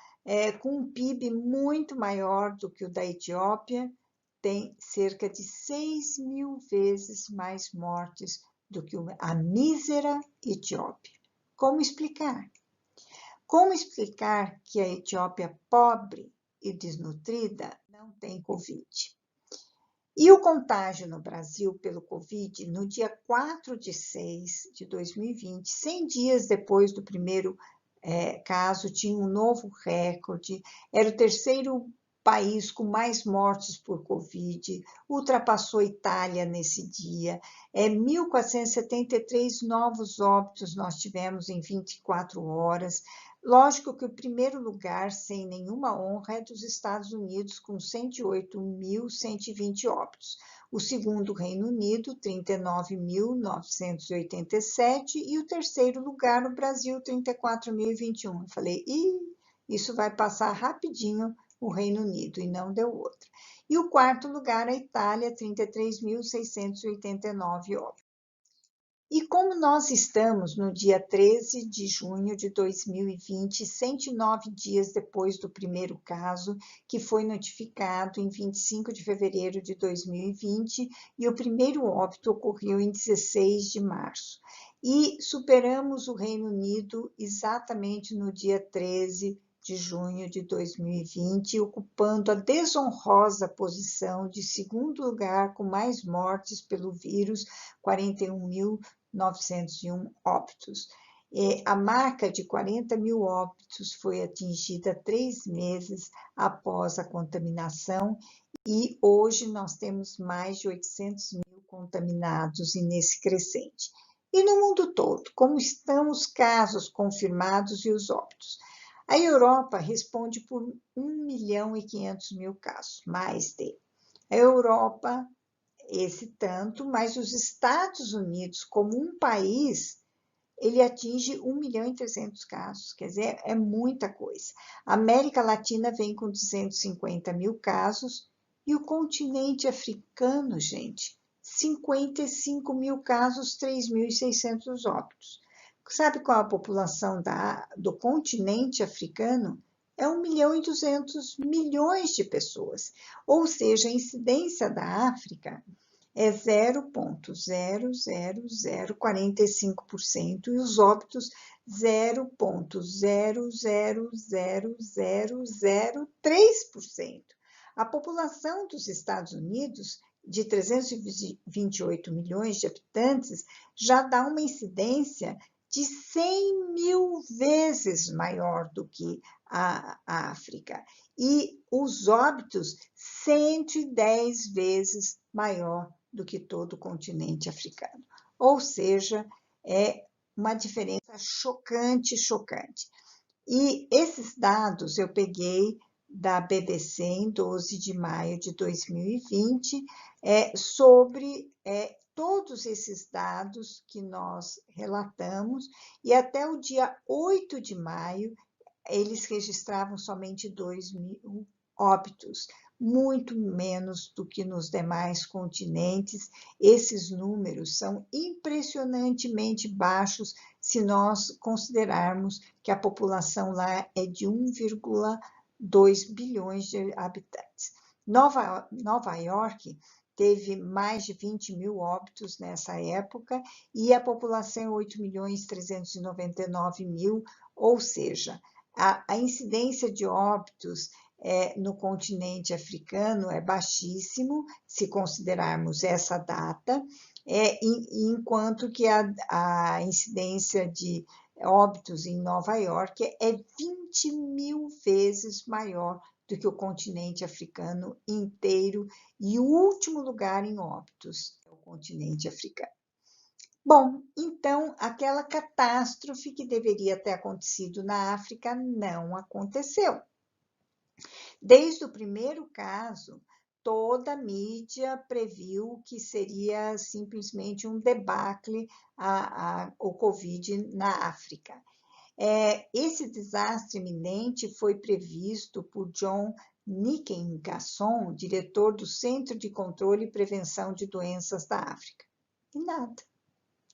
com um PIB muito maior do que o da Etiópia, tem cerca de 6 mil vezes mais mortes do que a mísera Etiópia. Como explicar? Como explicar que a Etiópia pobre e desnutrida não tem Covid? E o contágio no Brasil pelo Covid, no dia 4 de 6 de 2020, 100 dias depois do primeiro caso, tinha um novo recorde, era o terceiro país com mais mortes por Covid, ultrapassou a Itália nesse dia. 1.473 novos óbitos nós tivemos em 24 horas. Lógico que o primeiro lugar, sem nenhuma honra, é dos Estados Unidos, com 108.120 óbitos. O segundo, Reino Unido, 39.987, e o terceiro lugar, no Brasil, 34.021. Eu falei, isso vai passar rapidinho o Reino Unido, e não deu outra. E o quarto lugar, a Itália, 33.689 óbitos. E como nós estamos no dia 13 de junho de 2020, 109 dias depois do primeiro caso, que foi notificado em 25 de fevereiro de 2020, e o primeiro óbito ocorreu em 16 de março. E superamos o Reino Unido exatamente no dia 13 de junho de 2020, ocupando a desonrosa posição de segundo lugar com mais mortes pelo vírus, 41.901 óbitos. A marca de 40 mil óbitos foi atingida 3 meses após a contaminação, e hoje nós temos mais de 800 mil contaminados, e nesse crescente. E no mundo todo, como estão os casos confirmados e os óbitos? A Europa responde por 1.500.000 casos, mais de. A Europa, esse tanto, mas os Estados Unidos, como um país, ele atinge 1.300.000 casos, quer dizer, é muita coisa. A América Latina vem com 250.000 casos, e o continente africano, gente, 55.000 casos, 3.600 óbitos. Sabe qual a população do continente africano? É 1.200.000.000 de pessoas. Ou seja, a incidência da África é 0,00045% e os óbitos 0,00003%. A população dos Estados Unidos, de 328 milhões de habitantes, já dá uma incidência de 100.000 vezes maior do que a África. E os óbitos, 110 vezes maior do que todo o continente africano. Ou seja, é uma diferença chocante, chocante. E esses dados eu peguei da BBC em 12 de maio de 2020, sobre todos esses dados que nós relatamos, e até o dia 8 de maio, eles registravam somente 2.000 óbitos, muito menos do que nos demais continentes. Esses números são impressionantemente baixos se nós considerarmos que a população lá é de 1,2 bilhões de habitantes. Nova York teve mais de 20.000 óbitos nessa época, e a população é 8.399.000, ou seja, a incidência de óbitos no continente africano é baixíssimo, se considerarmos essa data, enquanto que a incidência de óbitos em Nova York é 20.000 vezes maior do que o continente africano inteiro, e o último lugar em óbitos é o continente africano. Bom, então, aquela catástrofe que deveria ter acontecido na África não aconteceu. Desde o primeiro caso, toda a mídia previu que seria simplesmente um debacle o Covid na África. Esse desastre iminente foi previsto por John Nickengasson, diretor do Centro de Controle e Prevenção de Doenças da África. E nada.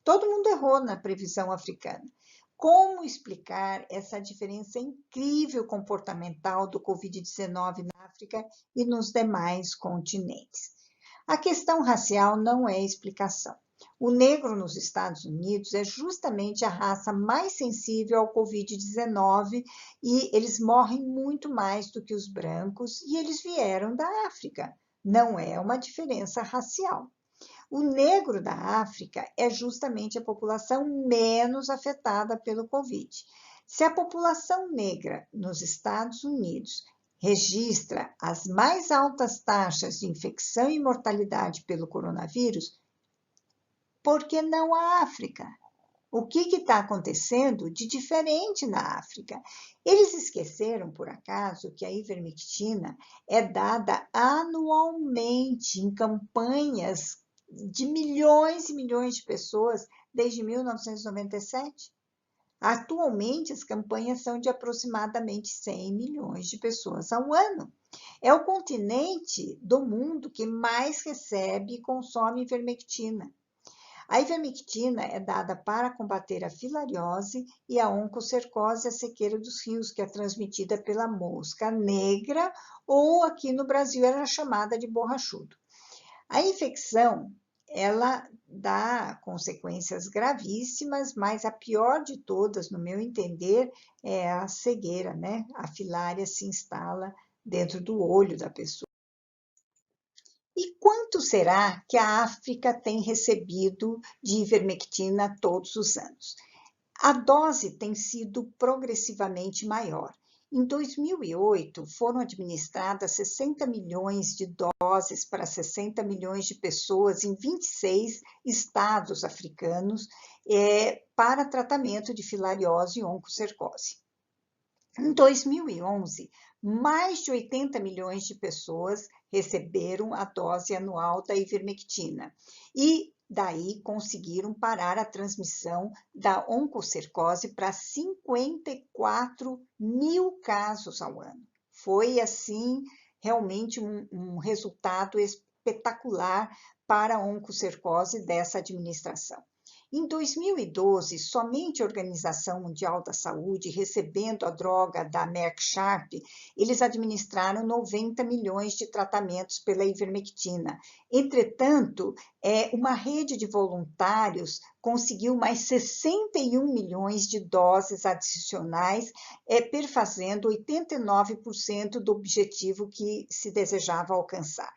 Todo mundo errou na previsão africana. Como explicar essa diferença incrível comportamental do Covid-19 na África e nos demais continentes? A questão racial não é explicação. O negro nos Estados Unidos é justamente a raça mais sensível ao Covid-19, e eles morrem muito mais do que os brancos, e eles vieram da África. Não é uma diferença racial. O negro da África é justamente a população menos afetada pelo Covid. Se a população negra nos Estados Unidos registra as mais altas taxas de infecção e mortalidade pelo coronavírus, por que não a África? O que está acontecendo de diferente na África? Eles esqueceram, por acaso, que a ivermectina é dada anualmente em campanhas de milhões e milhões de pessoas desde 1997? Atualmente, as campanhas são de aproximadamente 100 milhões de pessoas ao ano. É o continente do mundo que mais recebe e consome ivermectina. A ivermectina é dada para combater a filariose e a oncocercose, a sequeira dos rios, que é transmitida pela mosca negra, ou aqui no Brasil era chamada de borrachudo. A infecção, ela dá consequências gravíssimas, mas a pior de todas, no meu entender, é a cegueira, né? A filária se instala dentro do olho da pessoa. E quanto será que a África tem recebido de ivermectina todos os anos? A dose tem sido progressivamente maior. Em 2008, foram administradas 60 milhões de doses para 60 milhões de pessoas em 26 estados africanos para tratamento de filariose e oncocercose. Em 2011, mais de 80 milhões de pessoas receberam a dose anual da ivermectina e daí conseguiram parar a transmissão da oncocercose para 54 mil casos ao ano. Foi, assim, realmente um resultado espetacular para a oncocercose dessa administração. Em 2012, somente a Organização Mundial da Saúde, recebendo a droga da Merck Sharp, eles administraram 90 milhões de tratamentos pela ivermectina. Entretanto, uma rede de voluntários conseguiu mais 61 milhões de doses adicionais, perfazendo 89% do objetivo que se desejava alcançar.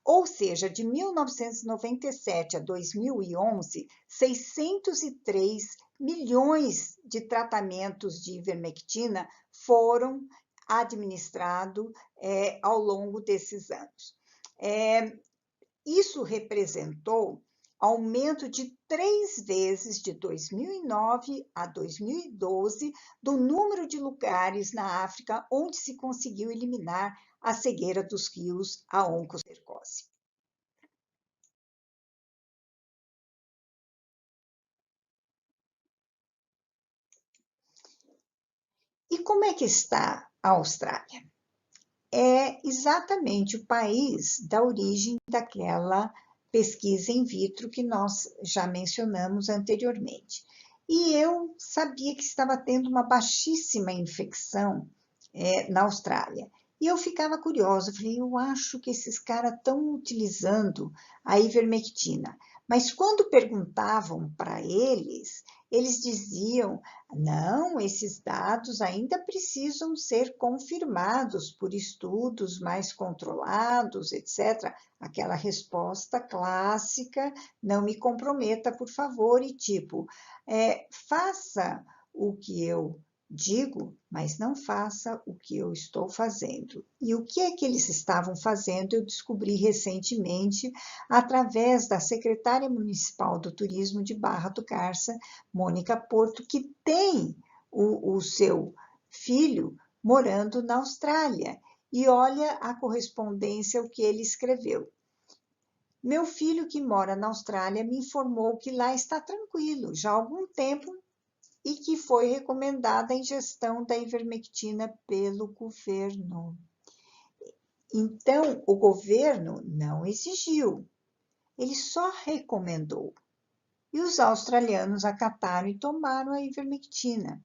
Ou seja, de 1997 a 2011, 603 milhões de tratamentos de ivermectina foram administrados ao longo desses anos. Isso representou aumento de 3 vezes de 2009 a 2012 do número de lugares na África onde se conseguiu eliminar a cegueira dos rios, a oncocercose. E como é que está a Austrália? É exatamente o país da origem daquela pesquisa in vitro que nós já mencionamos anteriormente. E eu sabia que estava tendo uma baixíssima infecção na Austrália. E eu ficava curiosa, falei, eu acho que esses caras estão utilizando a ivermectina. Mas quando perguntavam para eles, eles diziam, não, esses dados ainda precisam ser confirmados por estudos mais controlados, etc. Aquela resposta clássica, não me comprometa, por favor, e tipo, faça o que eu digo, mas não faça o que eu estou fazendo. E o que é que eles estavam fazendo? Eu descobri recentemente através da secretária municipal do turismo de Barra do Garça, Mônica Porto, que tem o seu filho morando na Austrália. E olha a correspondência, o que ele escreveu. Meu filho que mora na Austrália me informou que lá está tranquilo, já há algum tempo, e que foi recomendada a ingestão da ivermectina pelo governo. Então, o governo não exigiu, ele só recomendou. E os australianos acataram e tomaram a ivermectina.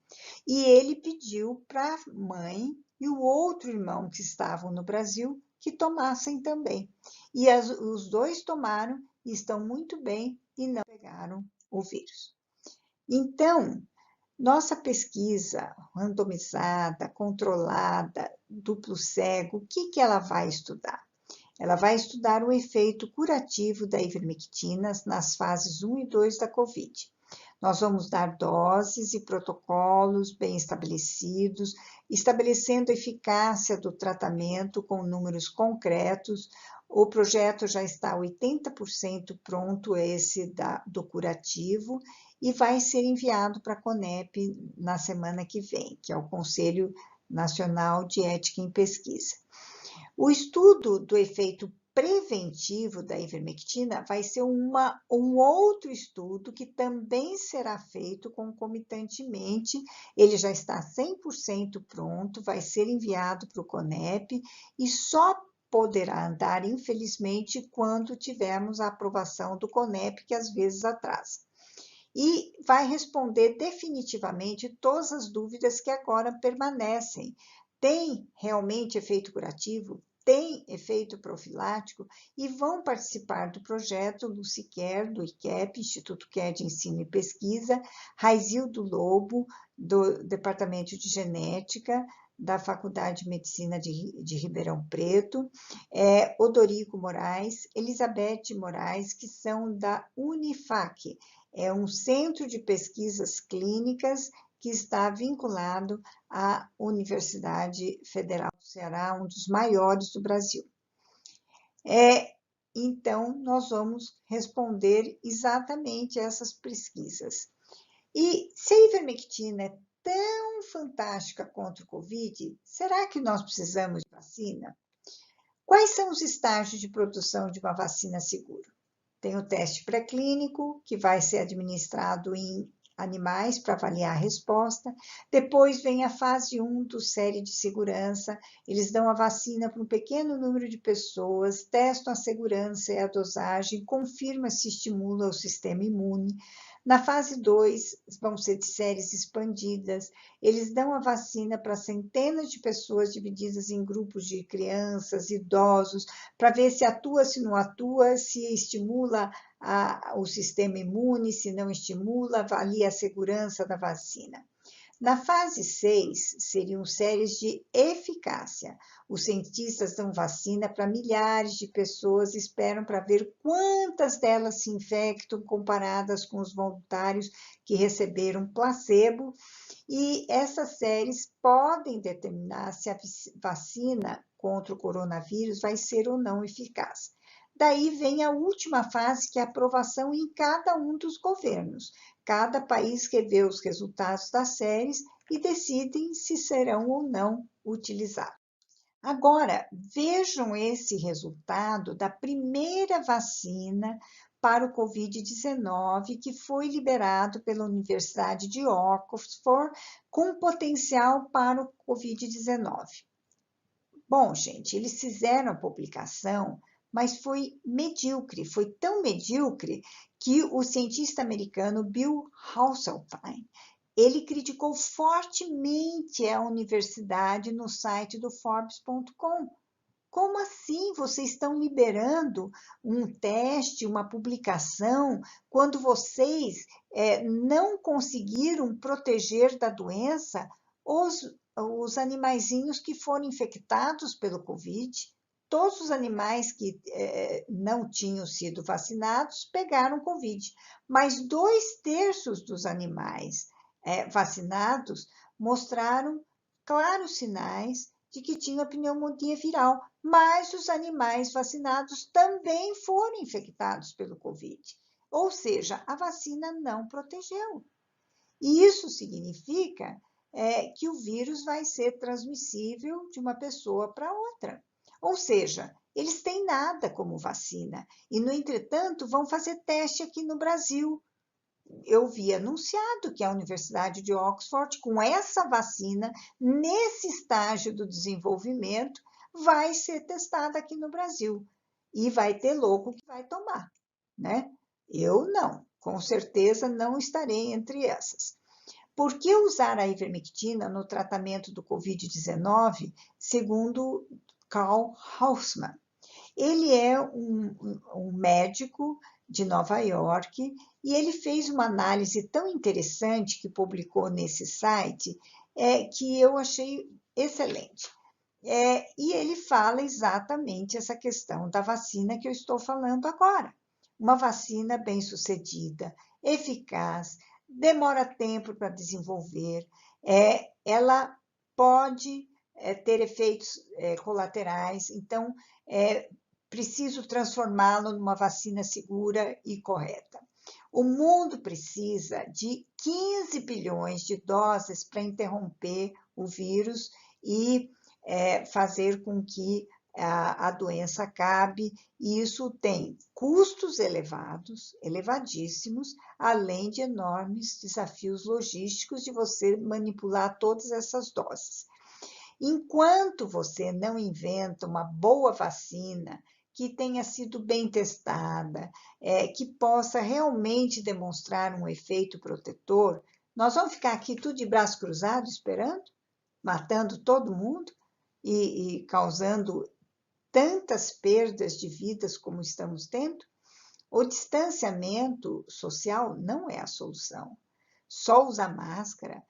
E ele pediu para a mãe e o outro irmão que estavam no Brasil que tomassem também. E os dois tomaram e estão muito bem e não pegaram o vírus. Então, nossa pesquisa randomizada, controlada, duplo cego, o que ela vai estudar? Ela vai estudar o efeito curativo da ivermectina nas fases 1 e 2 da COVID. Nós vamos dar doses e protocolos bem estabelecidos, estabelecendo a eficácia do tratamento com números concretos. O projeto já está 80% pronto, esse do curativo, e vai ser enviado para a CONEP na semana que vem, que é o Conselho Nacional de Ética em Pesquisa. O estudo do efeito preventivo da ivermectina vai ser um outro estudo que também será feito concomitantemente. Ele já está 100% pronto, vai ser enviado para o CONEP e só poderá andar, infelizmente, quando tivermos a aprovação do CONEP, que às vezes atrasa. E vai responder definitivamente todas as dúvidas que agora permanecem. Tem realmente efeito curativo? Tem efeito profilático? E vão participar do projeto Lucy Kerr, do IQEP, Instituto Kerr de Ensino e Pesquisa, Raizildo Lobo, do Departamento de Genética, da Faculdade de Medicina de Ribeirão Preto, Odorico Moraes, Elizabeth Moraes, que são da Unifac, é um centro de pesquisas clínicas que está vinculado à Universidade Federal do Ceará, um dos maiores do Brasil. Então, nós vamos responder exatamente essas pesquisas. E se a ivermectina é tão fantástica contra o Covid, será que nós precisamos de vacina? Quais são os estágios de produção de uma vacina segura? Tem o teste pré-clínico, que vai ser administrado em animais para avaliar a resposta. Depois vem a fase 1 do série de segurança. Eles dão a vacina para um pequeno número de pessoas, testam a segurança e a dosagem, confirmam se estimula o sistema imune. Na fase 2, vão ser de séries expandidas, eles dão a vacina para centenas de pessoas divididas em grupos de crianças, idosos, para ver se atua, se não atua, se estimula o sistema imune, se não estimula, avalia a segurança da vacina. Na fase 6, seriam séries de eficácia. Os cientistas dão vacina para milhares de pessoas e esperam para ver quantas delas se infectam comparadas com os voluntários que receberam placebo. E essas séries podem determinar se a vacina contra o coronavírus vai ser ou não eficaz. Daí vem a última fase, que é a aprovação em cada um dos governos. Cada país revê os resultados das séries e decidem se serão ou não utilizados. Agora, vejam esse resultado da primeira vacina para o Covid-19, que foi liberado pela Universidade de Oxford, com potencial para o Covid-19. Bom, gente, eles fizeram a publicação, mas foi medíocre, foi tão medíocre que o cientista americano Bill Hasseltine, ele criticou fortemente a universidade no site do Forbes.com. Como assim vocês estão liberando um teste, uma publicação, quando vocês não conseguiram proteger da doença os animaizinhos que foram infectados pelo Covid? Todos os animais que não tinham sido vacinados pegaram Covid, mas 2/3 dos animais vacinados mostraram claros sinais de que tinham pneumonia viral, mas os animais vacinados também foram infectados pelo Covid. Ou seja, a vacina não protegeu. E isso significa que o vírus vai ser transmissível de uma pessoa para outra. Ou seja, eles têm nada como vacina e, no entretanto, vão fazer teste aqui no Brasil. Eu vi anunciado que a Universidade de Oxford, com essa vacina, nesse estágio do desenvolvimento, vai ser testada aqui no Brasil. E vai ter louco que vai tomar, né? Eu não, com certeza não estarei entre essas. Por que usar a ivermectina no tratamento do Covid-19, segundo Karl Hausmann? Ele é um médico de Nova York e ele fez uma análise tão interessante que publicou nesse site que eu achei excelente. E ele fala exatamente essa questão da vacina que eu estou falando agora. Uma vacina bem-sucedida, eficaz, demora tempo para desenvolver, ela pode ter efeitos colaterais, então é preciso transformá-lo numa vacina segura e correta. O mundo precisa de 15 bilhões de doses para interromper o vírus e fazer com que a doença acabe, e isso tem custos elevados, elevadíssimos, além de enormes desafios logísticos de você manipular todas essas doses. Enquanto você não inventa uma boa vacina, que tenha sido bem testada, que possa realmente demonstrar um efeito protetor, nós vamos ficar aqui tudo de braço cruzado esperando, matando todo mundo e causando tantas perdas de vidas como estamos tendo? O distanciamento social não é a solução. Só usar máscara,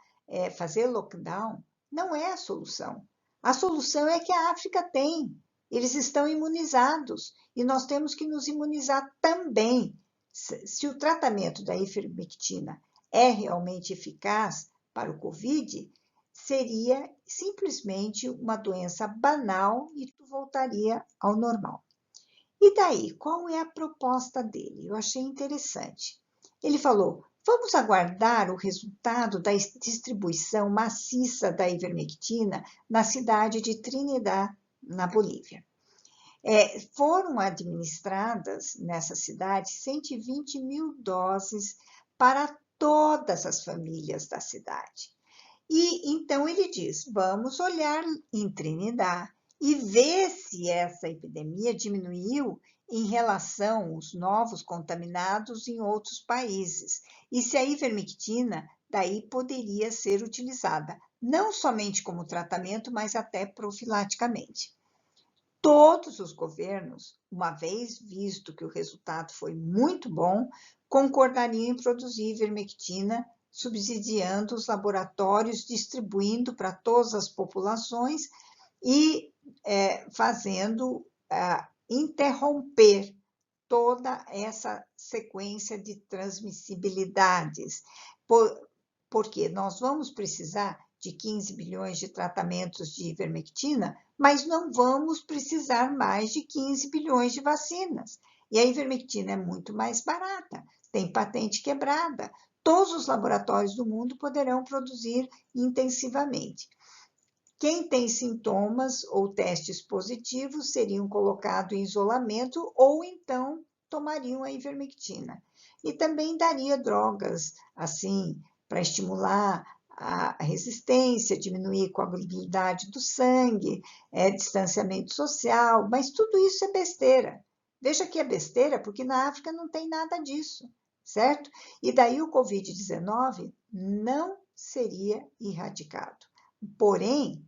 fazer lockdown, não é a solução. A solução é que a África tem. Eles estão imunizados e nós temos que nos imunizar também. Se o tratamento da ivermectina é realmente eficaz para o Covid, seria simplesmente uma doença banal e tu voltaria ao normal. E daí, qual é a proposta dele? Eu achei interessante. Ele falou: vamos aguardar o resultado da distribuição maciça da ivermectina na cidade de Trinidad, na Bolívia. Foram administradas nessa cidade 120 mil doses para todas as famílias da cidade. E então ele diz: vamos olhar em Trinidad e ver se essa epidemia diminuiu em relação aos novos contaminados em outros países. E se a ivermectina daí poderia ser utilizada, não somente como tratamento, mas até profilaticamente. Todos os governos, uma vez visto que o resultado foi muito bom, concordariam em produzir ivermectina, subsidiando os laboratórios, distribuindo para todas as populações e fazendo interromper toda essa sequência de transmissibilidades, porque nós vamos precisar de 15 bilhões de tratamentos de ivermectina, mas não vamos precisar mais de 15 bilhões de vacinas. E a ivermectina é muito mais barata, tem patente quebrada. Todos os laboratórios do mundo poderão produzir intensivamente. Quem tem sintomas ou testes positivos seriam colocados em isolamento ou então tomariam a ivermectina. E também daria drogas, assim, para estimular a resistência, diminuir a coagulabilidade do sangue, distanciamento social, mas tudo isso é besteira. Veja que é besteira, porque na África não tem nada disso, certo? E daí o Covid-19 não seria erradicado. Porém,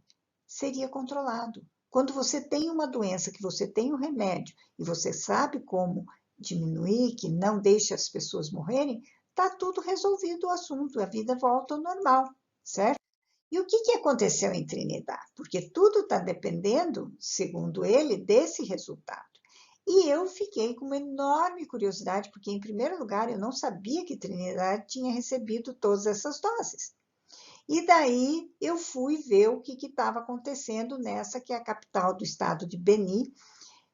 seria controlado. Quando você tem uma doença que você tem um remédio e você sabe como diminuir, que não deixa as pessoas morrerem, está tudo resolvido o assunto, a vida volta ao normal, certo? E o que aconteceu em Trinidad? Porque tudo está dependendo, segundo ele, desse resultado. E eu fiquei com uma enorme curiosidade, porque, em primeiro lugar, eu não sabia que Trinidad tinha recebido todas essas doses. E daí eu fui ver o que estava acontecendo nessa, que é a capital do estado de Beni,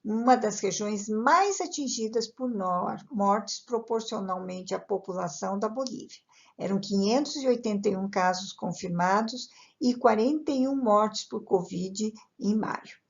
uma das regiões mais atingidas por mortes proporcionalmente à população da Bolívia. Eram 581 casos confirmados e 41 mortes por Covid em maio.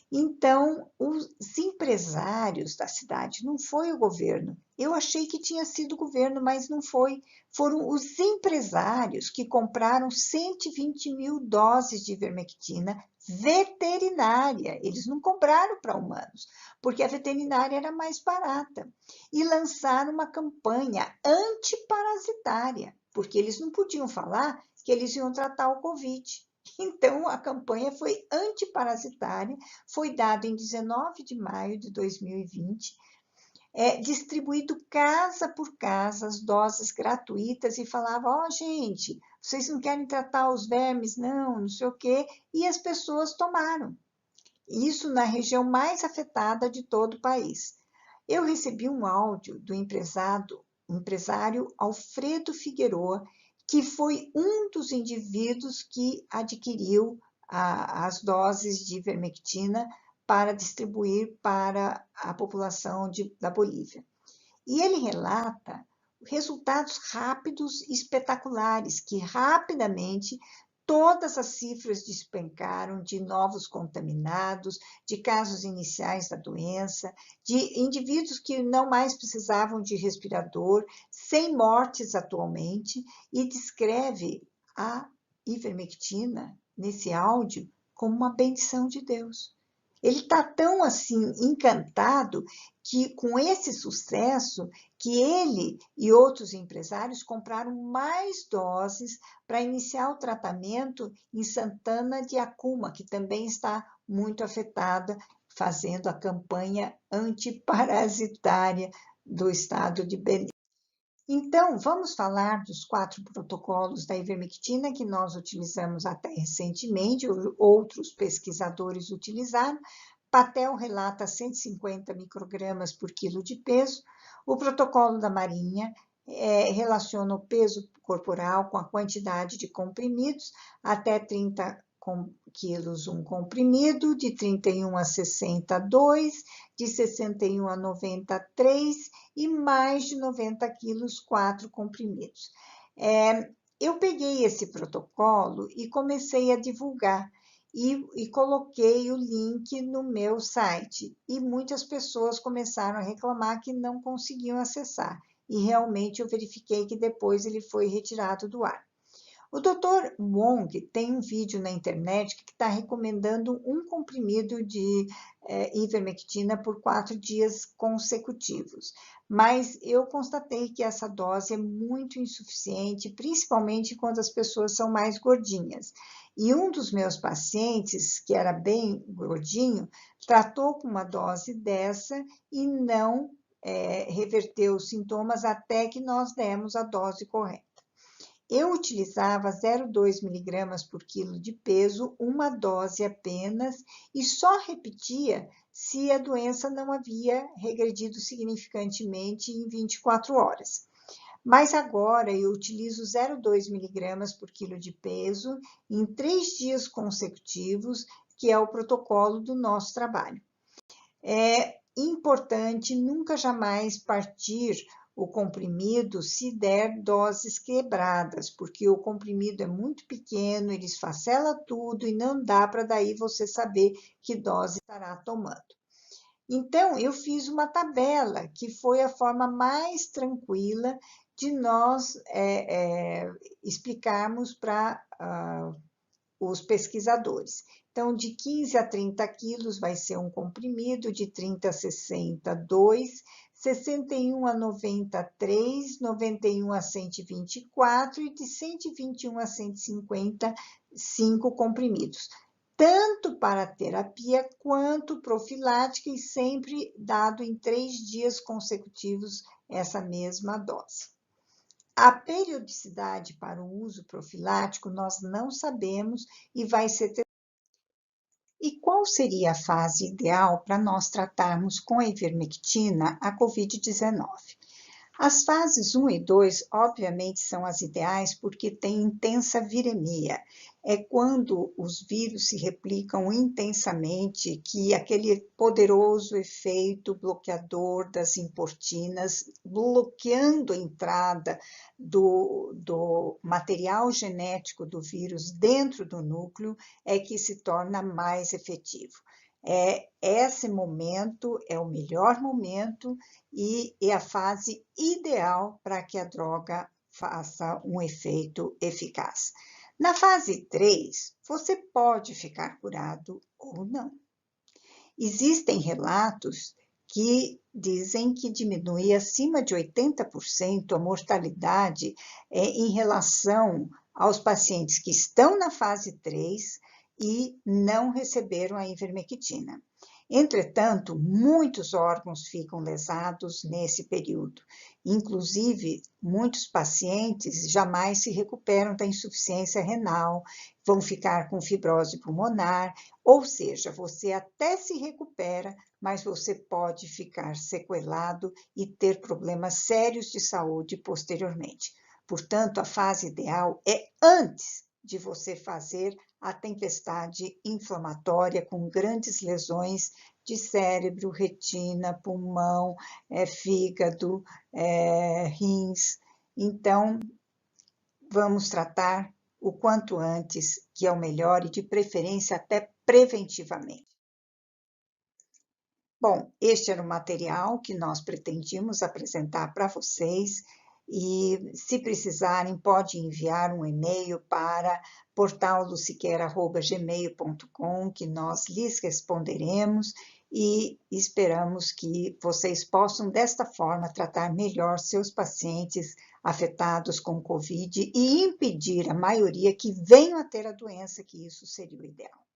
Então, os empresários da cidade, não foi o governo. Eu achei que tinha sido o governo, mas não foi. Foram os empresários que compraram 120 mil doses de ivermectina veterinária. Eles não compraram para humanos, porque a veterinária era mais barata. E lançaram uma campanha antiparasitária, porque eles não podiam falar que eles iam tratar o Covid. Então, a campanha foi antiparasitária, foi dada em 19 de maio de 2020, distribuído casa por casa as doses gratuitas e falava: ó, gente, vocês não querem tratar os vermes, não sei o quê, e as pessoas tomaram. Isso na região mais afetada de todo o país. Eu recebi um áudio do empresário empresário Alfredo Figueroa, que foi um dos indivíduos que adquiriu as doses de ivermectina para distribuir para a população da Bolívia. E ele relata resultados rápidos e espetaculares, que rapidamente todas as cifras despencaram de novos contaminados, de casos iniciais da doença, de indivíduos que não mais precisavam de respirador, sem mortes atualmente, e descreve a ivermectina, nesse áudio, como uma bendição de Deus. Ele está tão assim encantado que com esse sucesso que ele e outros empresários compraram mais doses para iniciar o tratamento em Santana de Acuma, que também está muito afetada, fazendo a campanha antiparasitária do estado de Belém. Então, vamos falar dos 4 protocolos da ivermectina que nós utilizamos até recentemente, outros pesquisadores utilizaram. Patel relata 150 microgramas por quilo de peso. O protocolo da Marinha relaciona o peso corporal com a quantidade de comprimidos, até 30 quilos um comprimido, de 31 a 62, de 61 a 93 e mais de 90 quilos, 4 comprimidos. Eu peguei esse protocolo e comecei a divulgar. E coloquei o link no meu site. E muitas pessoas começaram a reclamar que não conseguiam acessar. E realmente eu verifiquei que depois ele foi retirado do ar. O Dr. Wong tem um vídeo na internet que está recomendando um comprimido de ivermectina por 4 dias consecutivos. Mas eu constatei que essa dose é muito insuficiente, principalmente quando as pessoas são mais gordinhas. E um dos meus pacientes, que era bem gordinho, tratou com uma dose dessa e não reverteu os sintomas até que nós demos a dose correta. Eu utilizava 0,2 miligramas por quilo de peso, uma dose apenas, e só repetia se a doença não havia regredido significantemente em 24 horas. Mas agora eu utilizo 0,2 miligramas por quilo de peso em 3 dias consecutivos, que é o protocolo do nosso trabalho. É importante nunca jamais partir o comprimido se der doses quebradas, porque o comprimido é muito pequeno, ele esfacela tudo e não dá para daí você saber que dose estará tomando. Então, eu fiz uma tabela, que foi a forma mais tranquila de nós explicarmos para os pesquisadores. Então, de 15 a 30 quilos vai ser um comprimido, de 30 a 60, 2, 61 a 93, 91 a 124 e de 121 a 150, 5 comprimidos. Tanto para terapia quanto profilática e sempre dado em 3 dias consecutivos essa mesma dose. A periodicidade para o uso profilático nós não sabemos e vai ser. E qual seria a fase ideal para nós tratarmos com a ivermectina a COVID-19? As fases 1 e 2, obviamente, são as ideais porque tem intensa viremia. É quando os vírus se replicam intensamente que aquele poderoso efeito bloqueador das importinas, bloqueando a entrada do material genético do vírus dentro do núcleo, é que se torna mais efetivo. Esse momento é o melhor momento e é a fase ideal para que a droga faça um efeito eficaz. Na fase 3, você pode ficar curado ou não. Existem relatos que dizem que diminui acima de 80% a mortalidade em relação aos pacientes que estão na fase 3 e não receberam a ivermectina. Entretanto, muitos órgãos ficam lesados nesse período. Inclusive, muitos pacientes jamais se recuperam da insuficiência renal, vão ficar com fibrose pulmonar, ou seja, você até se recupera, mas você pode ficar sequelado e ter problemas sérios de saúde posteriormente. Portanto, a fase ideal é antes de você fazer a tempestade inflamatória com grandes lesões de cérebro, retina, pulmão, fígado, rins. Então, vamos tratar o quanto antes, que é o melhor, e de preferência até preventivamente. Bom, este era o material que nós pretendíamos apresentar para vocês e, se precisarem, pode enviar um e-mail para portallusiqueira@gmail.com, que nós lhes responderemos e esperamos que vocês possam, desta forma, tratar melhor seus pacientes afetados com Covid e impedir a maioria que venham a ter a doença, que isso seria o ideal.